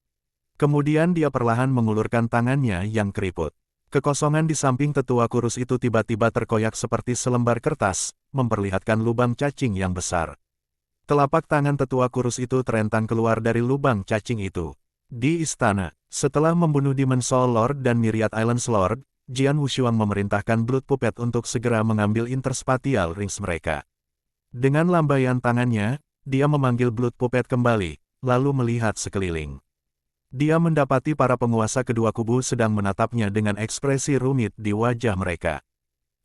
Kemudian dia perlahan mengulurkan tangannya yang keriput. Kekosongan di samping tetua kurus itu tiba-tiba terkoyak seperti selembar kertas, memperlihatkan lubang cacing yang besar. Telapak tangan tetua kurus itu terentang keluar dari lubang cacing itu. Di istana, setelah membunuh Demon Soul Lord dan Myriad Islands Lord, Jian Wushuang memerintahkan Blood Puppet untuk segera mengambil interspatial rings mereka. Dengan lambaian tangannya, dia memanggil Blood Puppet kembali, lalu melihat sekeliling. Dia mendapati para penguasa kedua kubu sedang menatapnya dengan ekspresi rumit di wajah mereka.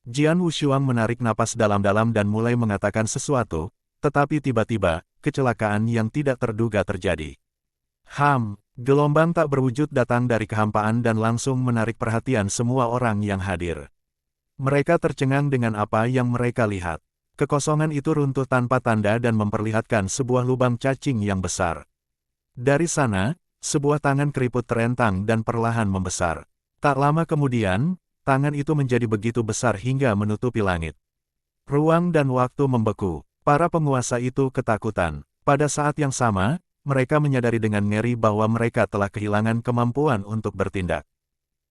Jian Wushuang menarik napas dalam-dalam dan mulai mengatakan sesuatu, tetapi tiba-tiba, kecelakaan yang tidak terduga terjadi. Gelombang tak berwujud datang dari kehampaan dan langsung menarik perhatian semua orang yang hadir. Mereka tercengang dengan apa yang mereka lihat. Kekosongan itu runtuh tanpa tanda dan memperlihatkan sebuah lubang cacing yang besar. Dari sana, sebuah tangan keriput terentang dan perlahan membesar. Tak lama kemudian, tangan itu menjadi begitu besar hingga menutupi langit. Ruang dan waktu membeku. Para penguasa itu ketakutan. Pada saat yang sama, mereka menyadari dengan ngeri bahwa mereka telah kehilangan kemampuan untuk bertindak.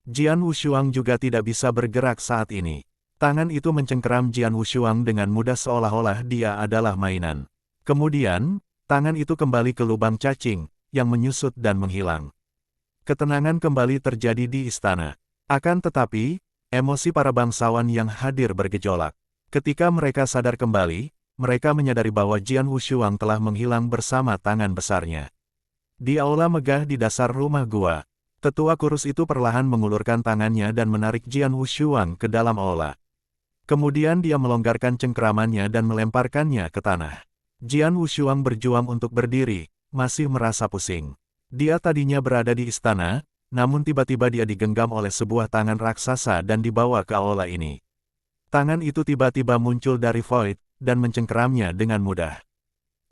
Jian Wushuang juga tidak bisa bergerak saat ini. Tangan itu mencengkeram Jian Wushuang dengan mudah seolah-olah dia adalah mainan. Kemudian, tangan itu kembali ke lubang cacing, yang menyusut dan menghilang. Ketenangan kembali terjadi di istana. Akan tetapi, emosi para bangsawan yang hadir bergejolak. Ketika mereka sadar kembali, mereka menyadari bahwa Jian Wushuang telah menghilang bersama tangan besarnya. Di aula megah di dasar rumah gua, tetua kurus itu perlahan mengulurkan tangannya dan menarik Jian Wushuang ke dalam aula. Kemudian dia melonggarkan cengkeramannya dan melemparkannya ke tanah. Jian Wushuang berjuang untuk berdiri, masih merasa pusing. Dia tadinya berada di istana, namun tiba-tiba dia digenggam oleh sebuah tangan raksasa dan dibawa ke aula ini. Tangan itu tiba-tiba muncul dari void, dan mencengkeramnya dengan mudah.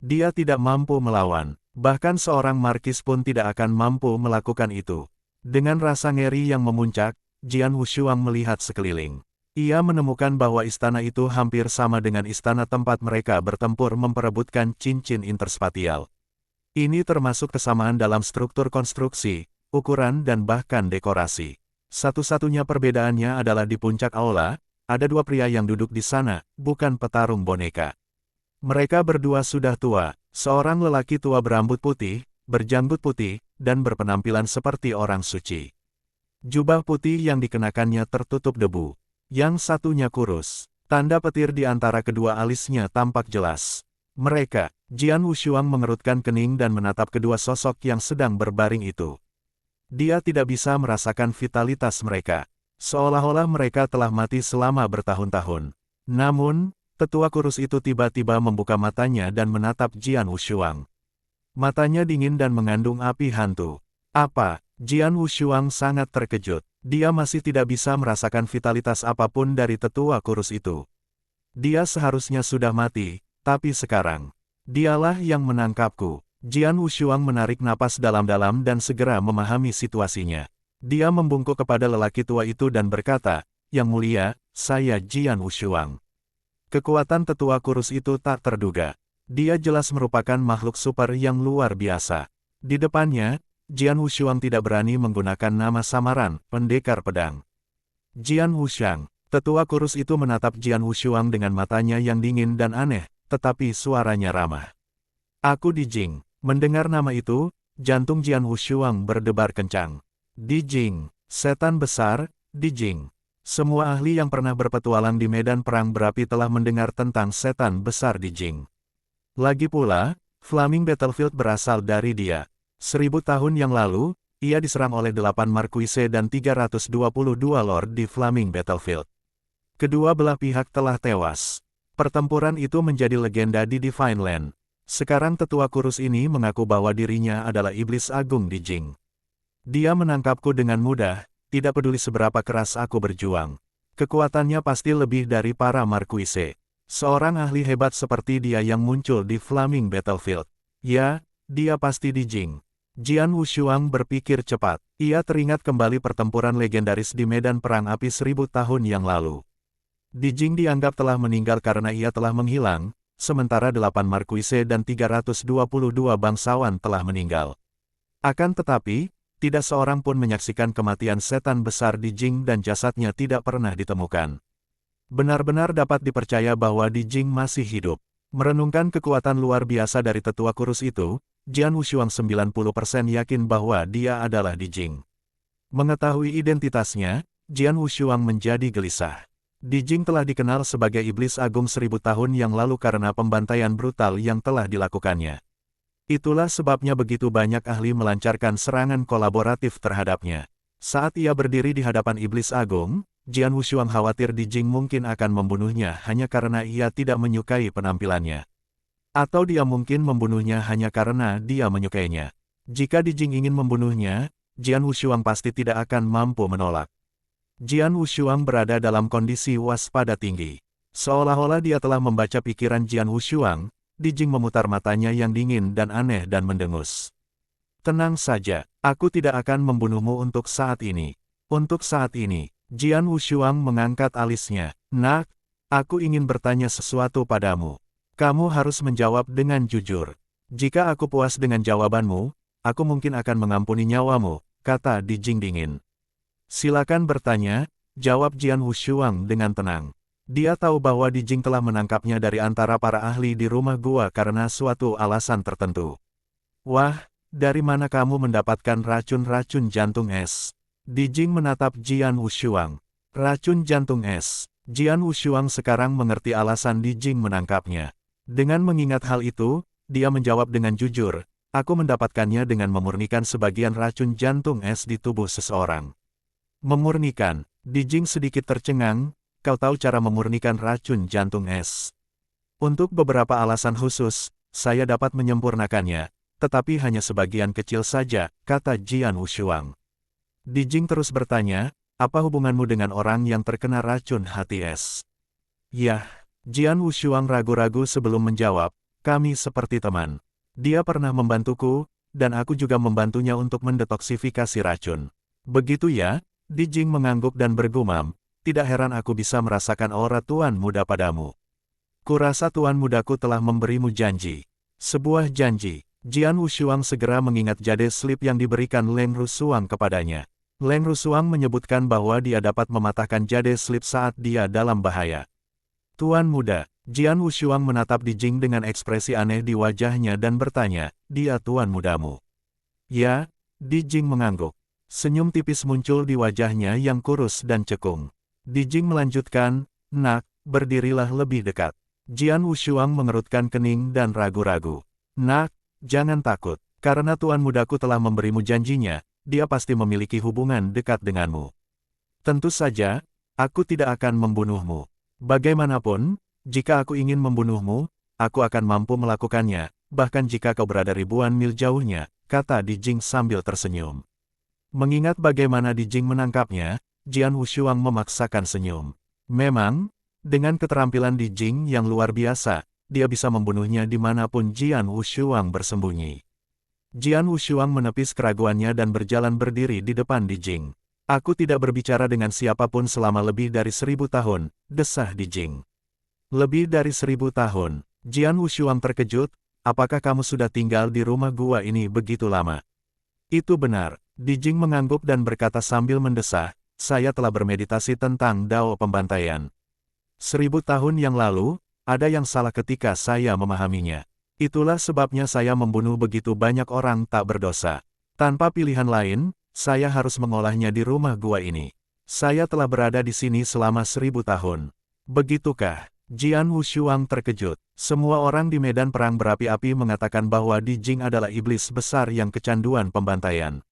Dia tidak mampu melawan, bahkan seorang markis pun tidak akan mampu melakukan itu. Dengan rasa ngeri yang memuncak, Jian Wushuang melihat sekeliling. Ia menemukan bahwa istana itu hampir sama dengan istana tempat mereka bertempur memperebutkan cincin interspatial. Ini termasuk kesamaan dalam struktur konstruksi, ukuran dan bahkan dekorasi. Satu-satunya perbedaannya adalah di puncak aula, ada 2 pria yang duduk di sana, bukan petarung boneka. Mereka berdua sudah tua, Seorang lelaki tua berambut putih, berjanggut putih, dan berpenampilan seperti orang suci. Jubah putih yang dikenakannya tertutup debu. Yang satunya kurus. Tanda petir di antara kedua alisnya tampak jelas. Mereka, Jian Wushuang mengerutkan kening dan menatap kedua sosok yang sedang berbaring itu. Dia tidak bisa merasakan vitalitas mereka. Seolah-olah mereka telah mati selama bertahun-tahun. Namun, tetua kurus itu tiba-tiba membuka matanya dan menatap Jian Wushuang. Matanya dingin dan mengandung api hantu. Apa? Jian Wushuang sangat terkejut. Dia masih tidak bisa merasakan vitalitas apapun dari tetua kurus itu. Dia seharusnya sudah mati, tapi sekarang, dialah yang menangkapku. Jian Wushuang menarik napas dalam-dalam dan segera memahami situasinya. Dia membungkuk kepada lelaki tua itu dan berkata, "Yang mulia, saya Jian Wushuang." Kekuatan tetua kurus itu tak terduga. Dia jelas merupakan makhluk super yang luar biasa. Di depannya, Jian Wushuang tidak berani menggunakan nama samaran, pendekar pedang. Jian Wushuang, tetua kurus itu menatap Jian Wushuang dengan matanya yang dingin dan aneh, tetapi suaranya ramah. "Aku Di Jing." Mendengar nama itu, jantung Jian Wushuang berdebar kencang. Di Jing, setan besar, Di Jing. Semua ahli yang pernah berpetualang di medan perang berapi telah mendengar tentang setan besar Di Jing. Lagi pula, Flaming Battlefield berasal dari dia. 1000 tahun yang lalu, ia diserang oleh 8 Marquise dan 322 Lord di Flaming Battlefield. Kedua belah pihak telah tewas. Pertempuran itu menjadi legenda di Divine Land. Sekarang tetua kurus ini mengaku bahwa dirinya adalah iblis agung Di Jing. Dia menangkapku dengan mudah, tidak peduli seberapa keras aku berjuang. Kekuatannya pasti lebih dari para Marquise. Seorang ahli hebat seperti dia yang muncul di Flaming Battlefield. Ya, dia pasti Di Jing. Jian Wushuang berpikir cepat. Ia teringat kembali pertempuran legendaris di medan perang api 1000 tahun yang lalu. Di Jing dianggap telah meninggal karena ia telah menghilang, sementara 8 Marquise dan 322 bangsawan telah meninggal. Akan tetapi, tidak seorang pun menyaksikan kematian setan besar Di Jing dan jasadnya tidak pernah ditemukan. Benar-benar dapat dipercaya bahwa Di Jing masih hidup. Merenungkan kekuatan luar biasa dari tetua kurus itu, Jian Wushuang 90% yakin bahwa dia adalah Di Jing. Mengetahui identitasnya, Jian Wushuang menjadi gelisah. Di Jing telah dikenal sebagai iblis agung 1000 tahun yang lalu karena pembantaian brutal yang telah dilakukannya. Itulah sebabnya begitu banyak ahli melancarkan serangan kolaboratif terhadapnya. Saat ia berdiri di hadapan iblis agung, Jian Wushuang khawatir Di Jing mungkin akan membunuhnya hanya karena ia tidak menyukai penampilannya. Atau dia mungkin membunuhnya hanya karena dia menyukainya. Jika Di Jing ingin membunuhnya, Jian Wushuang pasti tidak akan mampu menolak. Jian Wushuang berada dalam kondisi waspada tinggi. Seolah-olah dia telah membaca pikiran Jian Wushuang, Di Jing memutar matanya yang dingin dan aneh dan mendengus. "Tenang saja, aku tidak akan membunuhmu untuk saat ini. Untuk saat ini." Jian Wushuang mengangkat alisnya. "Nak, aku ingin bertanya sesuatu padamu. Kamu harus menjawab dengan jujur. Jika aku puas dengan jawabanmu, aku mungkin akan mengampuni nyawamu," kata Di Jing dingin. "Silakan bertanya," jawab Jian Wushuang dengan tenang. Dia tahu bahwa Di Jing telah menangkapnya dari antara para ahli di rumah gua karena suatu alasan tertentu. "Wah, dari mana kamu mendapatkan racun-racun jantung es?" Di Jing menatap Jian Wushuang. "Racun jantung es." Jian Wushuang sekarang mengerti alasan Di Jing menangkapnya. Dengan mengingat hal itu, dia menjawab dengan jujur, "Aku mendapatkannya dengan memurnikan sebagian racun jantung es di tubuh seseorang." "Memurnikan?" Di Jing sedikit tercengang, "Kau tahu cara memurnikan racun jantung es?" "Untuk beberapa alasan khusus, saya dapat menyempurnakannya, tetapi hanya sebagian kecil saja," kata Jian Wushuang. Di Jing terus bertanya, "Apa hubunganmu dengan orang yang terkena racun hati es?" "Yah," Jian Wushuang ragu-ragu sebelum menjawab, "kami seperti teman. Dia pernah membantuku, dan aku juga membantunya untuk mendetoksifikasi racun." "Begitu ya?" Di Jing mengangguk dan bergumam, "Tidak heran aku bisa merasakan aura Tuan Muda padamu. Kurasa Tuan Mudaku telah memberimu janji." "Sebuah janji." Jian Wushuang segera mengingat jade slip yang diberikan Leng Rusuang kepadanya. Leng Rusuang menyebutkan bahwa dia dapat mematahkan jade slip saat dia dalam bahaya. Tuan muda, Jian Wushuang menatap Di Jing dengan ekspresi aneh di wajahnya dan bertanya, dia tuan mudamu. Ya, Di Jing mengangguk. Senyum tipis muncul di wajahnya yang kurus dan cekung. Di Jing melanjutkan, nak, berdirilah lebih dekat. Jian Wushuang mengerutkan kening dan ragu-ragu. Nak, jangan takut, karena tuan mudaku telah memberimu janjinya, dia pasti memiliki hubungan dekat denganmu. Tentu saja, aku tidak akan membunuhmu. Bagaimanapun, jika aku ingin membunuhmu, aku akan mampu melakukannya, bahkan jika kau berada ribuan mil jauhnya, kata Di Jing sambil tersenyum. Mengingat bagaimana Di Jing menangkapnya, Jian Wushuang memaksakan senyum. Memang, dengan keterampilan Di Jing yang luar biasa, dia bisa membunuhnya dimanapun Jian Wushuang bersembunyi. Jian Wushuang menepis keraguannya dan berjalan berdiri di depan Di Jing. Aku tidak berbicara dengan siapapun selama lebih dari 1000 tahun, desah Di Jing. Lebih dari 1000 tahun, Jian Wushuang terkejut, apakah kamu sudah tinggal di rumah gua ini begitu lama? Itu benar, Di Jing mengangguk dan berkata sambil mendesah, saya telah bermeditasi tentang Dao pembantaian. 1000 tahun yang lalu, ada yang salah ketika saya memahaminya. Itulah sebabnya saya membunuh begitu banyak orang tak berdosa. Tanpa pilihan lain, saya harus mengolahnya di rumah gua ini. Saya telah berada di sini selama 1000 tahun. Begitukah? Jian Wushuang terkejut. Semua orang di medan perang berapi-api mengatakan bahwa Di Jing adalah iblis besar yang kecanduan pembantaian.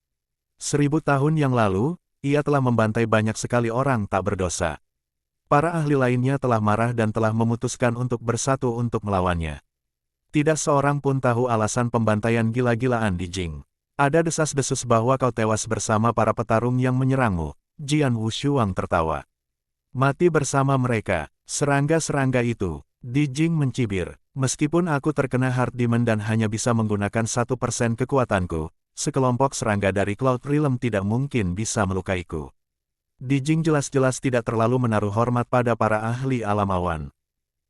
1000 tahun yang lalu, ia telah membantai banyak sekali orang tak berdosa. Para ahli lainnya telah marah dan telah memutuskan untuk bersatu untuk melawannya. Tidak seorang pun tahu alasan pembantaian gila-gilaan Di Jing. Ada desas-desus bahwa kau tewas bersama para petarung yang menyerangmu. Jian Wushuang tertawa. Mati bersama mereka, serangga-serangga itu. Di Jing mencibir. Meskipun aku terkena hard demon dan hanya bisa menggunakan 1% kekuatanku, sekelompok serangga dari Cloud Realm tidak mungkin bisa melukaiku. Di Jing jelas-jelas tidak terlalu menaruh hormat pada para ahli alam awan.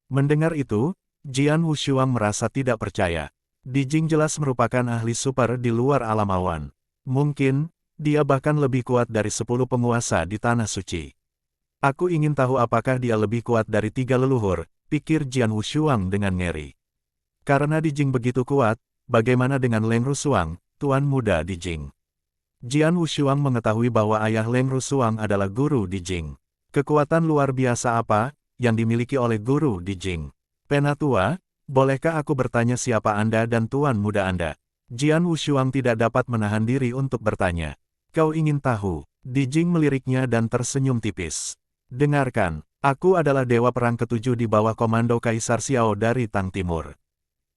Mendengar itu, Jian Wushuang merasa tidak percaya. Di Jing jelas merupakan ahli super di luar alam awan. Mungkin, dia bahkan lebih kuat dari 10 penguasa di Tanah Suci. Aku ingin tahu apakah dia lebih kuat dari 3 leluhur, pikir Jian Wushuang dengan ngeri. Karena Di Jing begitu kuat, bagaimana dengan Leng Rusuang, tuan muda Di Jing? Jian Wushuang mengetahui bahwa ayah Leng Rusuang adalah guru Di Jing. Kekuatan luar biasa apa yang dimiliki oleh guru Di Jing? Penatua, bolehkah aku bertanya siapa Anda dan tuan muda Anda? Jian Wushuang tidak dapat menahan diri untuk bertanya. Kau ingin tahu? Di Jing meliriknya dan tersenyum tipis. Dengarkan, aku adalah Dewa Perang ke-7 di bawah komando Kaisar Xiao dari Tang Timur.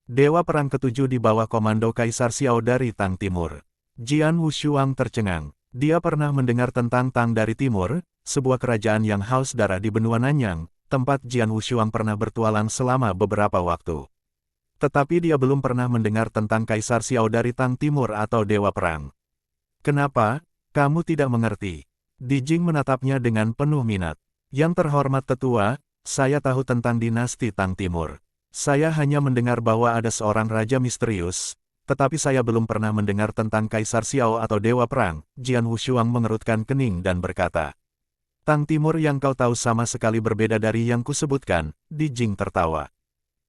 Dewa Perang ke-7 di bawah komando Kaisar Xiao dari Tang Timur. Jian Wushuang tercengang. Dia pernah mendengar tentang Tang dari Timur, sebuah kerajaan yang haus darah di benua Nanyang, tempat Jian Wushuang pernah bertualang selama beberapa waktu. Tetapi dia belum pernah mendengar tentang Kaisar Xiao dari Tang Timur atau Dewa Perang. Kenapa? Kamu tidak mengerti. Di Jing menatapnya dengan penuh minat. Yang terhormat tetua, saya tahu tentang dinasti Tang Timur. Saya hanya mendengar bahwa ada seorang raja misterius, tetapi saya belum pernah mendengar tentang Kaisar Xiao atau Dewa Perang. Jian Wushuang mengerutkan kening dan berkata, Tang Timur yang kau tahu sama sekali berbeda dari yang kusebutkan. Di Jing tertawa.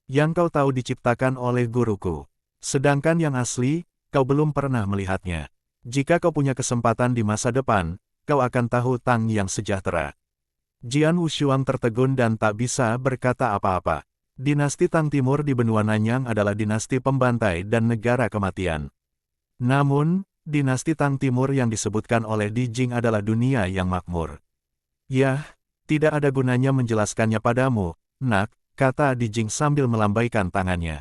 Yang kau tahu diciptakan oleh guruku. Sedangkan yang asli, kau belum pernah melihatnya. Jika kau punya kesempatan di masa depan, kau akan tahu Tang yang sejahtera. Jian Wushuang tertegun dan tak bisa berkata apa-apa. Dinasti Tang Timur di benua Nanyang adalah dinasti pembantai dan negara kematian. Namun, dinasti Tang Timur yang disebutkan oleh Di Jing adalah dunia yang makmur. Yah, tidak ada gunanya menjelaskannya padamu, nak, kata Di Jing sambil melambaikan tangannya.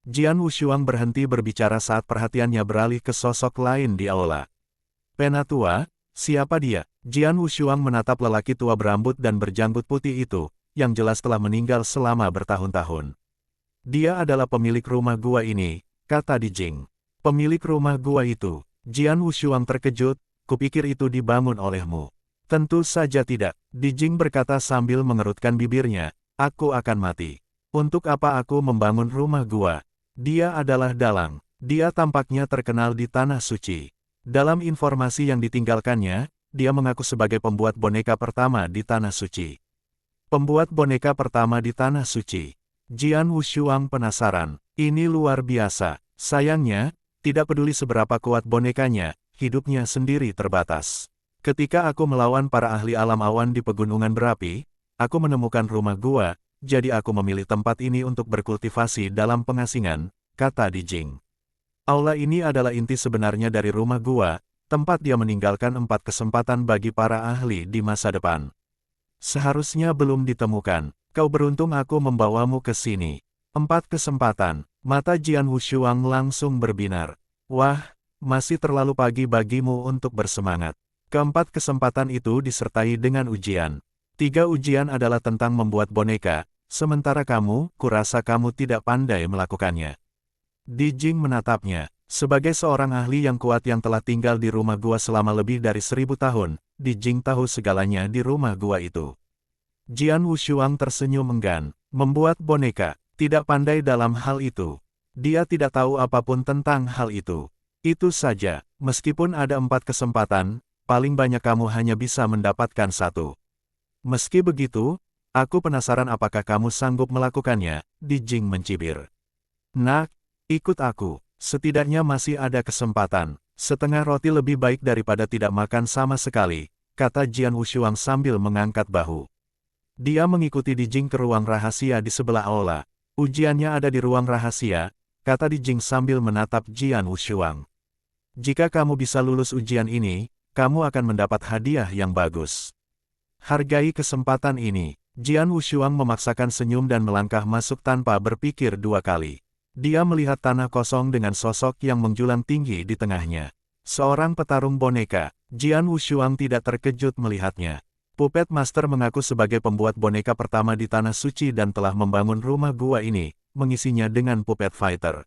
Jian Wushuang berhenti berbicara saat perhatiannya beralih ke sosok lain di aula. Penatua, siapa dia? Jian Wushuang menatap lelaki tua berambut dan berjanggut putih itu, yang jelas telah meninggal selama bertahun-tahun. Dia adalah pemilik rumah gua ini, kata Di Jing. Pemilik rumah gua itu. Jian Wushuang terkejut, kupikir itu dibangun olehmu. Tentu saja tidak, Di Jing berkata sambil mengerutkan bibirnya, aku akan mati. Untuk apa aku membangun rumah gua? Dia adalah dalang. Dia tampaknya terkenal di Tanah Suci. Dalam informasi yang ditinggalkannya, dia mengaku sebagai pembuat boneka pertama di Tanah Suci. Pembuat boneka pertama di Tanah Suci. Jian Wushuang penasaran. Ini luar biasa. Sayangnya, tidak peduli seberapa kuat bonekanya, hidupnya sendiri terbatas. Ketika aku melawan para ahli alam awan di pegunungan berapi, aku menemukan rumah gua, jadi aku memilih tempat ini untuk berkultivasi dalam pengasingan, kata Di Jing. Aula ini adalah inti sebenarnya dari rumah gua, tempat dia meninggalkan 4 kesempatan bagi para ahli di masa depan. Seharusnya belum ditemukan. Kau beruntung aku membawamu ke sini. 4 kesempatan. Mata Jian Wushuang langsung berbinar. Wah, masih terlalu pagi bagimu untuk bersemangat. Keempat kesempatan itu disertai dengan ujian. 3 ujian adalah tentang membuat boneka, sementara kamu, kurasa kamu tidak pandai melakukannya. Di Jing menatapnya. Sebagai seorang ahli yang kuat yang telah tinggal di rumah gua selama lebih dari 1000 tahun, Di Jing tahu segalanya di rumah gua itu. Jian Wushuang tersenyum enggan. Membuat boneka, tidak pandai dalam hal itu. Dia tidak tahu apapun tentang hal itu. Itu saja, meskipun ada 4 kesempatan, paling banyak kamu hanya bisa mendapatkan 1. Meski begitu, aku penasaran apakah kamu sanggup melakukannya, Di Jing mencibir. Nak, ikut aku. Setidaknya masih ada kesempatan. Setengah roti lebih baik daripada tidak makan sama sekali, kata Jian Wushuang sambil mengangkat bahu. Dia mengikuti Di Jing ke ruang rahasia di sebelah aula. Ujiannya ada di ruang rahasia, kata Di Jing sambil menatap Jian Wushuang. Jika kamu bisa lulus ujian ini, kamu akan mendapat hadiah yang bagus. Hargai kesempatan ini. Jian Wushuang memaksakan senyum dan melangkah masuk tanpa berpikir 2 kali. Dia melihat tanah kosong dengan sosok yang menjulang tinggi di tengahnya. Seorang petarung boneka. Jian Wushuang tidak terkejut melihatnya. Puppet Master mengaku sebagai pembuat boneka pertama di Tanah Suci dan telah membangun rumah gua ini, mengisinya dengan Puppet Fighter.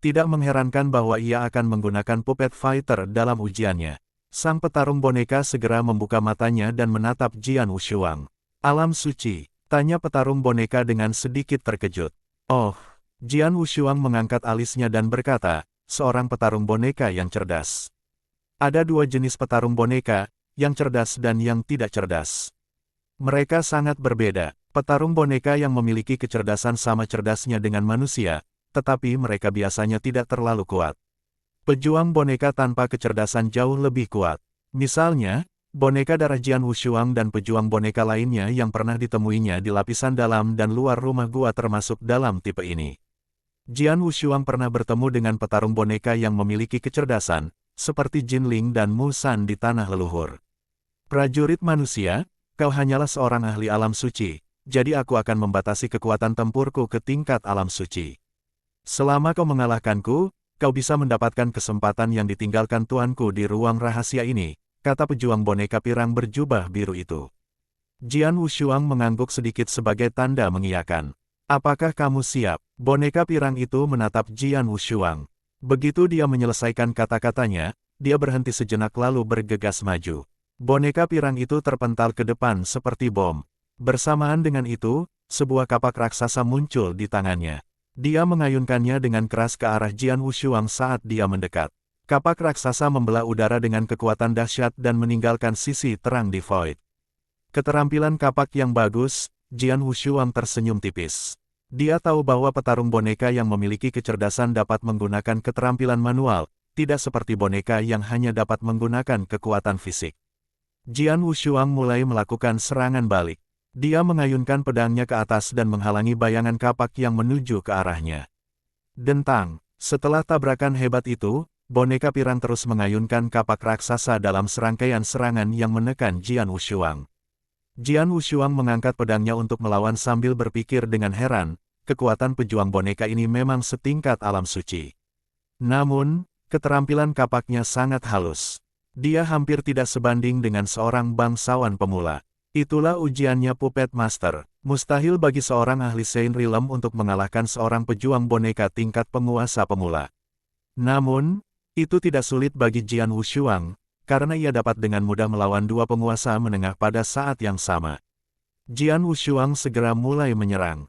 Tidak mengherankan bahwa ia akan menggunakan Puppet Fighter dalam ujiannya. Sang petarung boneka segera membuka matanya dan menatap Jian Wushuang. Alam suci, tanya petarung boneka dengan sedikit terkejut. Oh. Jian Wushuang mengangkat alisnya dan berkata, seorang petarung boneka yang cerdas. Ada 2 jenis petarung boneka, yang cerdas dan yang tidak cerdas. Mereka sangat berbeda. Petarung boneka yang memiliki kecerdasan sama cerdasnya dengan manusia, tetapi mereka biasanya tidak terlalu kuat. Pejuang boneka tanpa kecerdasan jauh lebih kuat. Misalnya, boneka darah Jian Wushuang dan pejuang boneka lainnya yang pernah ditemuinya di lapisan dalam dan luar rumah gua termasuk dalam tipe ini. Jian Wushuang pernah bertemu dengan petarung boneka yang memiliki kecerdasan, seperti Jin Ling dan Mu San di tanah leluhur. Prajurit manusia, kau hanyalah seorang ahli alam suci, jadi aku akan membatasi kekuatan tempurku ke tingkat alam suci. Selama kau mengalahkanku, kau bisa mendapatkan kesempatan yang ditinggalkan tuanku di ruang rahasia ini, kata pejuang boneka pirang berjubah biru itu. Jian Wushuang mengangguk sedikit sebagai tanda mengiyakan. Apakah kamu siap? Boneka pirang itu menatap Jian Wushuang. Begitu dia menyelesaikan kata-katanya, dia berhenti sejenak lalu bergegas maju. Boneka pirang itu terpental ke depan seperti bom. Bersamaan dengan itu, sebuah kapak raksasa muncul di tangannya. Dia mengayunkannya dengan keras ke arah Jian Wushuang saat dia mendekat. Kapak raksasa membelah udara dengan kekuatan dahsyat dan meninggalkan sisi terang di void. Keterampilan kapak yang bagus, Jian Wushuang tersenyum tipis. Dia tahu bahwa petarung boneka yang memiliki kecerdasan dapat menggunakan keterampilan manual, tidak seperti boneka yang hanya dapat menggunakan kekuatan fisik. Jian Wushuang mulai melakukan serangan balik. Dia mengayunkan pedangnya ke atas dan menghalangi bayangan kapak yang menuju ke arahnya. Dentang, setelah tabrakan hebat itu, boneka pirang terus mengayunkan kapak raksasa dalam serangkaian serangan yang menekan Jian Wushuang. Jian Wushuang mengangkat pedangnya untuk melawan sambil berpikir dengan heran, kekuatan pejuang boneka ini memang setingkat alam suci. Namun, keterampilan kapaknya sangat halus. Dia hampir tidak sebanding dengan seorang bangsawan pemula. Itulah ujiannya Puppet Master. Mustahil bagi seorang ahli Sein Realm untuk mengalahkan seorang pejuang boneka tingkat penguasa pemula. Namun, itu tidak sulit bagi Jian Wushuang, karena ia dapat dengan mudah melawan 2 penguasa menengah pada saat yang sama. Jian Wushuang segera mulai menyerang.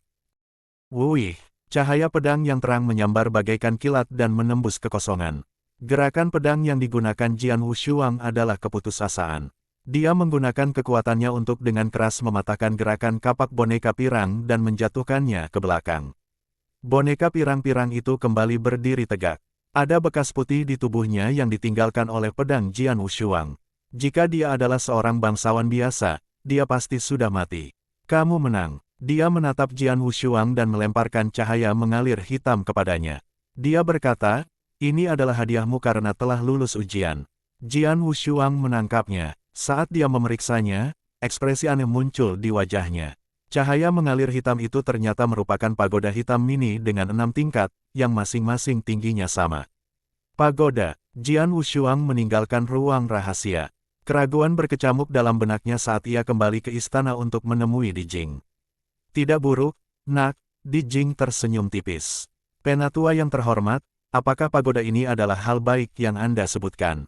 Wuih, cahaya pedang yang terang menyambar bagaikan kilat dan menembus kekosongan. Gerakan pedang yang digunakan Jian Wushuang adalah keputusasaan. Dia menggunakan kekuatannya untuk dengan keras mematahkan gerakan kapak boneka pirang dan menjatuhkannya ke belakang. Boneka pirang-pirang itu kembali berdiri tegak. Ada bekas putih di tubuhnya yang ditinggalkan oleh pedang Jian Wushuang. Jika dia adalah seorang bangsawan biasa, dia pasti sudah mati. Kamu menang. Dia menatap Jian Wushuang dan melemparkan cahaya mengalir hitam kepadanya. Dia berkata, ini adalah hadiahmu karena telah lulus ujian. Jian Wushuang menangkapnya. Saat dia memeriksanya, ekspresi aneh muncul di wajahnya. Cahaya mengalir hitam itu ternyata merupakan pagoda hitam mini dengan 6 tingkat, yang masing-masing tingginya sama. Pagoda. Jian Wushuang meninggalkan ruang rahasia. Keraguan berkecamuk dalam benaknya saat ia kembali ke istana untuk menemui Di Jing. Tidak buruk, nak, Di Jing tersenyum tipis. Penatua yang terhormat, apakah pagoda ini adalah hal baik yang Anda sebutkan?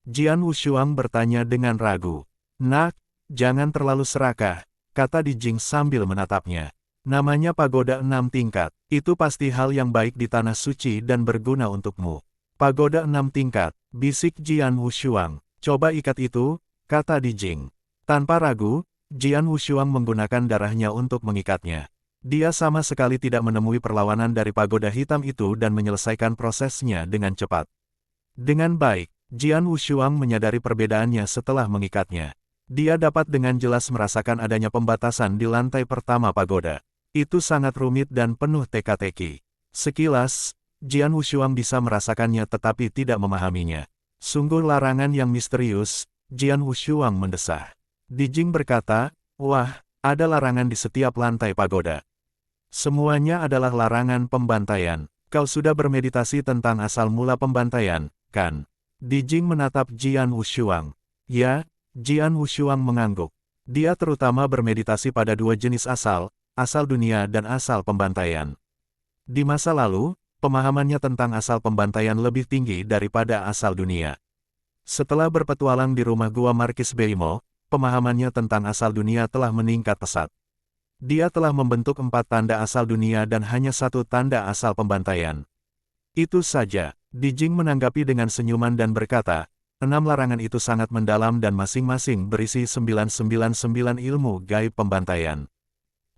Jian Wushuang bertanya dengan ragu. Nak, jangan terlalu serakah, kata Di Jing sambil menatapnya. Namanya pagoda 6 tingkat, itu pasti hal yang baik di tanah suci dan berguna untukmu. Pagoda 6 tingkat, bisik Jian Wushuang. Coba ikat itu, kata Di Jing. Tanpa ragu, Jian Wushuang menggunakan darahnya untuk mengikatnya. Dia sama sekali tidak menemui perlawanan dari pagoda hitam itu dan menyelesaikan prosesnya dengan cepat. Dengan baik. Jian Wushuang menyadari perbedaannya setelah mengikatnya. Dia dapat dengan jelas merasakan adanya pembatasan di lantai pertama pagoda. Itu sangat rumit dan penuh teka-teki. Sekilas, Jian Wushuang bisa merasakannya tetapi tidak memahaminya. Sungguh larangan yang misterius, Jian Wushuang mendesah. Di Jing berkata, wah, ada larangan di setiap lantai pagoda. Semuanya adalah larangan pembantaian. Kau sudah bermeditasi tentang asal mula pembantaian, kan? Di Jing menatap Jian Wushuang. Ya, Jian Wushuang mengangguk. Dia terutama bermeditasi pada 2 jenis asal dunia dan asal pembantaian. Di masa lalu, pemahamannya tentang asal pembantaian lebih tinggi daripada asal dunia. Setelah berpetualang di rumah gua Markis Beimo, pemahamannya tentang asal dunia telah meningkat pesat. Dia telah membentuk 4 tanda asal dunia dan hanya 1 tanda asal pembantaian. Itu saja. Di Jing menanggapi dengan senyuman dan berkata, 6 larangan itu sangat mendalam dan masing-masing berisi 999 ilmu gaib pembantaian.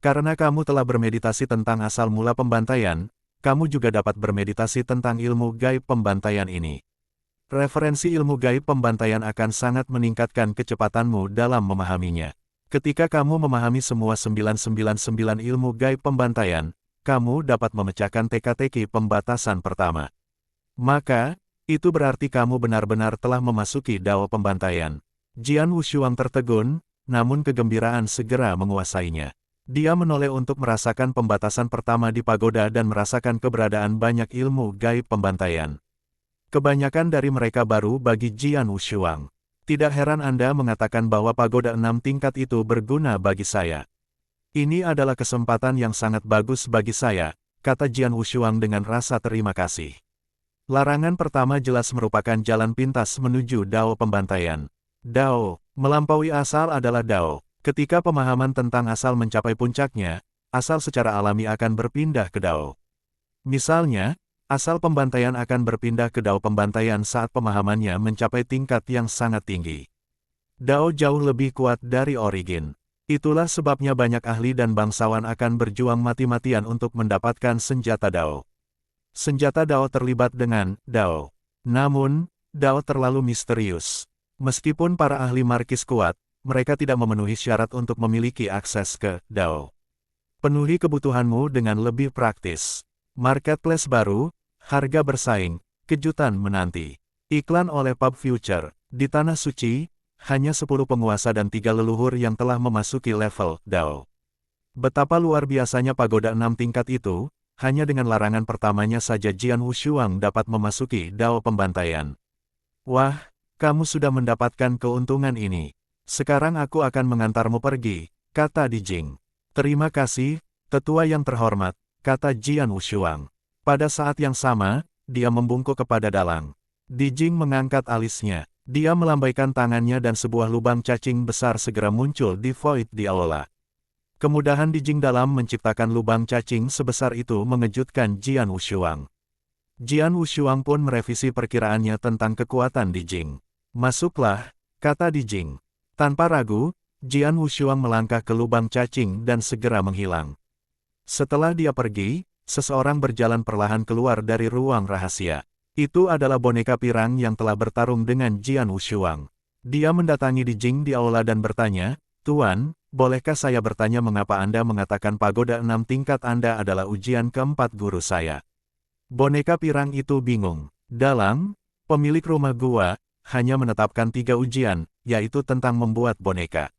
Karena kamu telah bermeditasi tentang asal mula pembantaian, kamu juga dapat bermeditasi tentang ilmu gaib pembantaian ini. Referensi ilmu gaib pembantaian akan sangat meningkatkan kecepatanmu dalam memahaminya. Ketika kamu memahami semua 999 ilmu gaib pembantaian, kamu dapat memecahkan teka-teki pembatasan pertama. Maka, itu berarti kamu benar-benar telah memasuki dao pembantaian. Jian Wushuang tertegun, namun kegembiraan segera menguasainya. Dia menoleh untuk merasakan pembatasan pertama di pagoda dan merasakan keberadaan banyak ilmu gaib pembantaian. Kebanyakan dari mereka baru bagi Jian Wushuang. Tidak heran Anda mengatakan bahwa pagoda 6 tingkat itu berguna bagi saya. Ini adalah kesempatan yang sangat bagus bagi saya, kata Jian Wushuang dengan rasa terima kasih. Larangan pertama jelas merupakan jalan pintas menuju dao pembantaian. Dao, melampaui asal adalah dao. Ketika pemahaman tentang asal mencapai puncaknya, asal secara alami akan berpindah ke dao. Misalnya, asal pembantaian akan berpindah ke dao pembantaian saat pemahamannya mencapai tingkat yang sangat tinggi. Dao jauh lebih kuat dari origin. Itulah sebabnya banyak ahli dan bangsawan akan berjuang mati-matian untuk mendapatkan senjata dao. Senjata dao terlibat dengan dao. Namun, dao terlalu misterius. Meskipun para ahli markis kuat, mereka tidak memenuhi syarat untuk memiliki akses ke dao. Penuhi kebutuhanmu dengan lebih praktis. Marketplace baru, harga bersaing, kejutan menanti. Iklan oleh Pub Future. Di Tanah Suci, hanya 10 penguasa dan 3 leluhur yang telah memasuki level dao. Betapa luar biasanya pagoda 6 tingkat itu. Hanya dengan larangan pertamanya saja Jian Wushuang dapat memasuki dao pembantaian. Wah, kamu sudah mendapatkan keuntungan ini. Sekarang aku akan mengantarmu pergi, kata Di Jing. Terima kasih, tetua yang terhormat, kata Jian Wushuang. Pada saat yang sama, dia membungkuk kepada dalang. Di Jing mengangkat alisnya. Dia melambaikan tangannya dan sebuah lubang cacing besar segera muncul di void di aula. Kemudahan Di Jing dalam menciptakan lubang cacing sebesar itu mengejutkan Jian Wushuang. Jian Wushuang pun merevisi perkiraannya tentang kekuatan Di Jing. Masuklah, kata Di Jing. Tanpa ragu, Jian Wushuang melangkah ke lubang cacing dan segera menghilang. Setelah dia pergi, seseorang berjalan perlahan keluar dari ruang rahasia. Itu adalah boneka pirang yang telah bertarung dengan Jian Wushuang. Dia mendatangi Di Jing di aula dan bertanya, "Tuan, bolehkah saya bertanya mengapa Anda mengatakan pagoda 6 tingkat Anda adalah ujian keempat guru saya?" Boneka pirang itu bingung. Dalang, pemilik rumah gua, hanya menetapkan 3 ujian, yaitu tentang membuat boneka.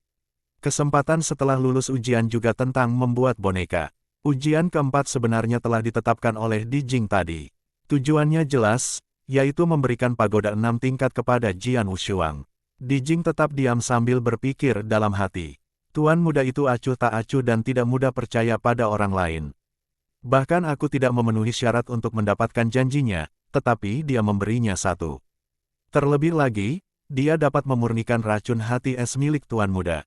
Kesempatan setelah lulus ujian juga tentang membuat boneka. Ujian keempat sebenarnya telah ditetapkan oleh Di Jing tadi. Tujuannya jelas, yaitu memberikan pagoda 6 tingkat kepada Jian Wushuang. Di Jing tetap diam sambil berpikir dalam hati. Tuan muda itu acuh tak acuh dan tidak mudah percaya pada orang lain. Bahkan aku tidak memenuhi syarat untuk mendapatkan janjinya, tetapi dia memberinya satu. Terlebih lagi, dia dapat memurnikan racun hati es milik tuan muda.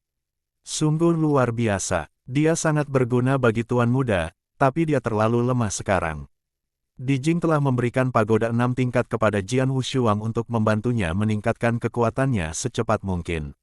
Sungguh luar biasa. Dia sangat berguna bagi tuan muda, tapi dia terlalu lemah sekarang. Di Jing telah memberikan pagoda 6 tingkat kepada Jian Wushuang untuk membantunya meningkatkan kekuatannya secepat mungkin.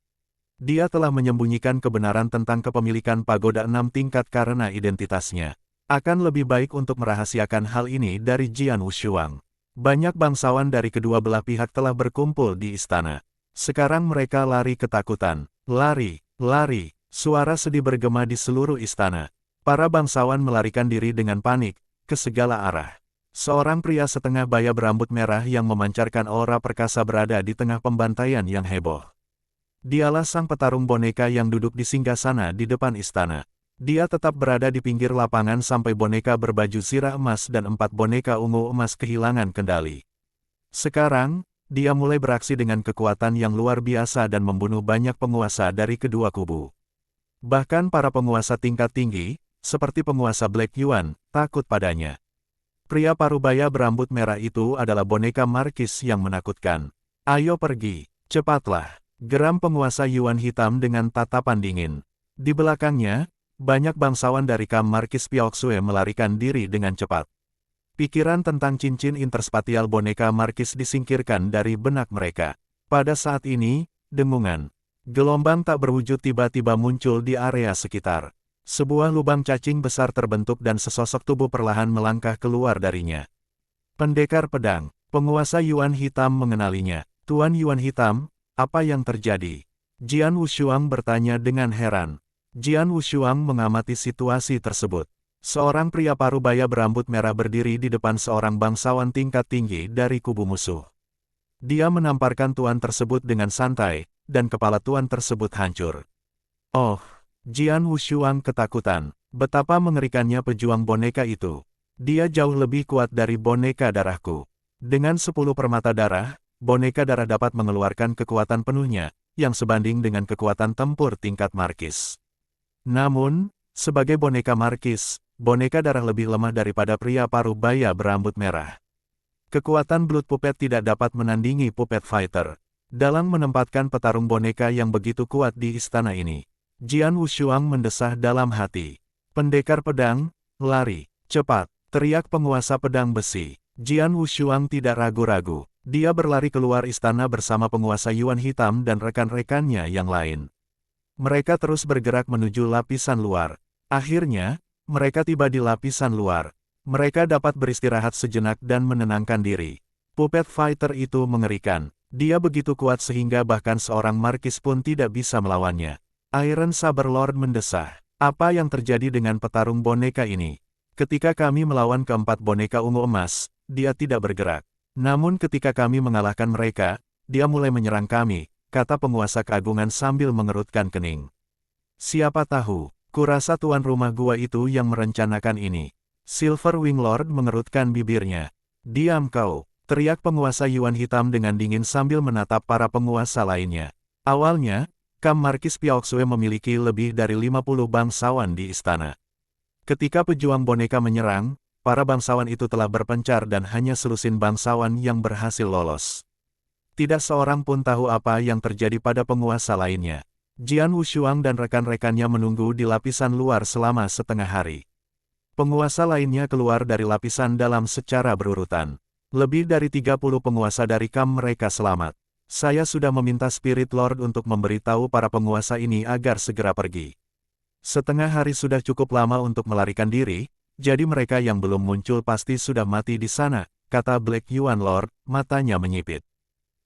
Dia telah menyembunyikan kebenaran tentang kepemilikan pagoda 6 tingkat karena identitasnya. Akan lebih baik untuk merahasiakan hal ini dari Jian Wushuang. Banyak bangsawan dari kedua belah pihak telah berkumpul di istana. Sekarang mereka lari ketakutan. Lari, lari. Suara sedih bergema di seluruh istana. Para bangsawan melarikan diri dengan panik, ke segala arah. Seorang pria setengah baya berambut merah yang memancarkan aura perkasa berada di tengah pembantaian yang heboh. Dialah sang petarung boneka yang duduk di singgasana di depan istana. Dia tetap berada di pinggir lapangan sampai boneka berbaju zirah emas dan 4 boneka ungu emas kehilangan kendali. Sekarang, dia mulai beraksi dengan kekuatan yang luar biasa dan membunuh banyak penguasa dari kedua kubu. Bahkan para penguasa tingkat tinggi, seperti penguasa Black Yuan, takut padanya. Pria parubaya berambut merah itu adalah boneka Markis yang menakutkan. "Ayo pergi, cepatlah," geram penguasa Yuan hitam dengan tatapan dingin. Di belakangnya, banyak bangsawan dari kam Markis Pioxue melarikan diri dengan cepat. Pikiran tentang cincin interspatial boneka Markis disingkirkan dari benak mereka. Pada saat ini, dengungan. Gelombang tak berwujud tiba-tiba muncul di area sekitar. Sebuah lubang cacing besar terbentuk dan sesosok tubuh perlahan melangkah keluar darinya. Pendekar pedang, penguasa Yuan hitam mengenalinya. "Tuan Yuan hitam, apa yang terjadi?" Jian Wushuang bertanya dengan heran. Jian Wushuang mengamati situasi tersebut. Seorang pria parubaya berambut merah berdiri di depan seorang bangsawan tingkat tinggi dari kubu musuh. Dia menamparkan tuan tersebut dengan santai, dan kepala tuan tersebut hancur. Oh, Jian Wushuang ketakutan. Betapa mengerikannya pejuang boneka itu. Dia jauh lebih kuat dari boneka darahku. Dengan 10 permata darah, boneka darah dapat mengeluarkan kekuatan penuhnya, yang sebanding dengan kekuatan tempur tingkat Markis. Namun, sebagai boneka Markis, boneka darah lebih lemah daripada pria parubaya berambut merah. Kekuatan Blood Puppet tidak dapat menandingi Puppet Fighter. Dalang menempatkan petarung boneka yang begitu kuat di istana ini. Jian Wushuang mendesah dalam hati. "Pendekar pedang, lari, cepat," teriak penguasa pedang besi. Jian Wushuang tidak ragu-ragu. Dia berlari keluar istana bersama penguasa Yuan hitam dan rekan-rekannya yang lain. Mereka terus bergerak menuju lapisan luar. Akhirnya, mereka tiba di lapisan luar. Mereka dapat beristirahat sejenak dan menenangkan diri. Puppet Fighter itu mengerikan. Dia begitu kuat sehingga bahkan seorang Markis pun tidak bisa melawannya. Iron Saber Lord mendesah. "Apa yang terjadi dengan petarung boneka ini? Ketika kami melawan keempat boneka ungu emas, dia tidak bergerak. Namun ketika kami mengalahkan mereka, dia mulai menyerang kami," kata penguasa keagungan sambil mengerutkan kening. "Siapa tahu, kurasa tuan rumah gua itu yang merencanakan ini." Silver Wing Lord mengerutkan bibirnya. "Diam kau," teriak penguasa Yuan hitam dengan dingin sambil menatap para penguasa lainnya. Awalnya, kam Markis Pioxue memiliki lebih dari 50 bangsawan di istana. Ketika pejuang boneka menyerang, para bangsawan itu telah berpencar dan hanya selusin bangsawan yang berhasil lolos. Tidak seorang pun tahu apa yang terjadi pada penguasa lainnya. Jian Wushuang dan rekan-rekannya menunggu di lapisan luar selama setengah hari. Penguasa lainnya keluar dari lapisan dalam secara berurutan. Lebih dari 30 penguasa dari kam mereka selamat. Saya sudah meminta Spirit Lord untuk memberitahu para penguasa ini agar segera pergi. Setengah hari sudah cukup lama untuk melarikan diri, jadi mereka yang belum muncul pasti sudah mati di sana, kata Black Yuan Lord, matanya menyipit.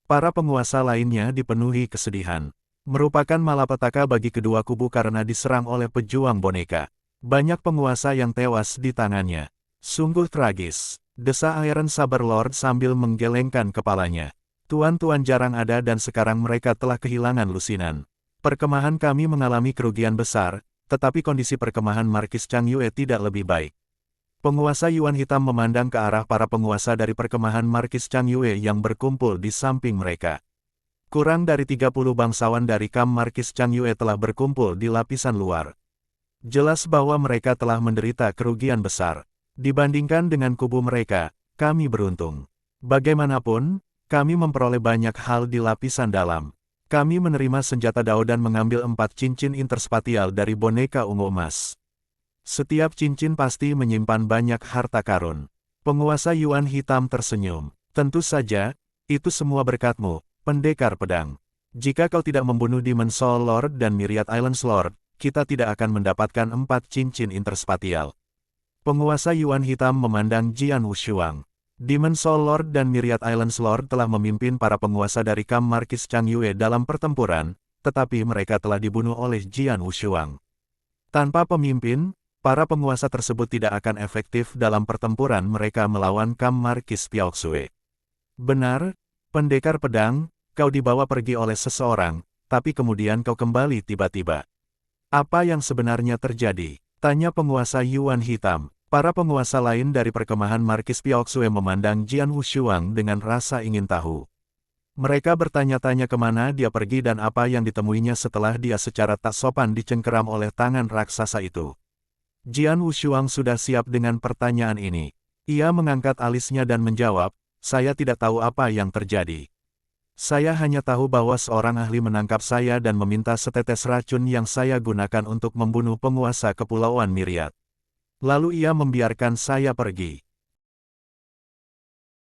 Para penguasa lainnya dipenuhi kesedihan. Merupakan malapetaka bagi kedua kubu karena diserang oleh pejuang boneka. Banyak penguasa yang tewas di tangannya. Sungguh tragis, desa Iron Saber Lord sambil menggelengkan kepalanya. Tuan-tuan jarang ada dan sekarang mereka telah kehilangan lusinan. Perkemahan kami mengalami kerugian besar, tetapi kondisi perkemahan Markis Chang Yue tidak lebih baik. Penguasa Yuan Hitam memandang ke arah para penguasa dari perkemahan Markis Chang Yue yang berkumpul di samping mereka. Kurang dari 30 bangsawan dari Kam Markis Chang Yue telah berkumpul di lapisan luar. Jelas bahwa mereka telah menderita kerugian besar. Dibandingkan dengan kubu mereka, kami beruntung. Bagaimanapun, kami memperoleh banyak hal di lapisan dalam. Kami menerima senjata Dao dan mengambil 4 cincin interspatial dari boneka ungu emas. Setiap cincin pasti menyimpan banyak harta karun. Penguasa Yuan Hitam tersenyum. Tentu saja, itu semua berkatmu, pendekar pedang. Jika kau tidak membunuh Demon Soul Lord dan Myriad Islands Lord, kita tidak akan mendapatkan 4 cincin interspatial. Penguasa Yuan Hitam memandang Jian Wushuang. Demon Soul Lord dan Myriad Islands Lord telah memimpin para penguasa dari Kam Markis Chang Yue dalam pertempuran, tetapi mereka telah dibunuh oleh Jian Wushuang. Tanpa pemimpin, para penguasa tersebut tidak akan efektif dalam pertempuran mereka melawan Kam Markis Piaoxue. Benar, pendekar pedang, kau dibawa pergi oleh seseorang, tapi kemudian kau kembali tiba-tiba. Apa yang sebenarnya terjadi? Tanya penguasa Yuan Hitam. Para penguasa lain dari perkemahan Markis Piaoxue memandang Jian Wushuang dengan rasa ingin tahu. Mereka bertanya-tanya kemana dia pergi dan apa yang ditemuinya setelah dia secara tak sopan dicengkeram oleh tangan raksasa itu. Jian Wushuang sudah siap dengan pertanyaan ini. Ia mengangkat alisnya dan menjawab, saya tidak tahu apa yang terjadi. Saya hanya tahu bahwa seorang ahli menangkap saya dan meminta setetes racun yang saya gunakan untuk membunuh penguasa Kepulauan Myriad. Lalu ia membiarkan saya pergi.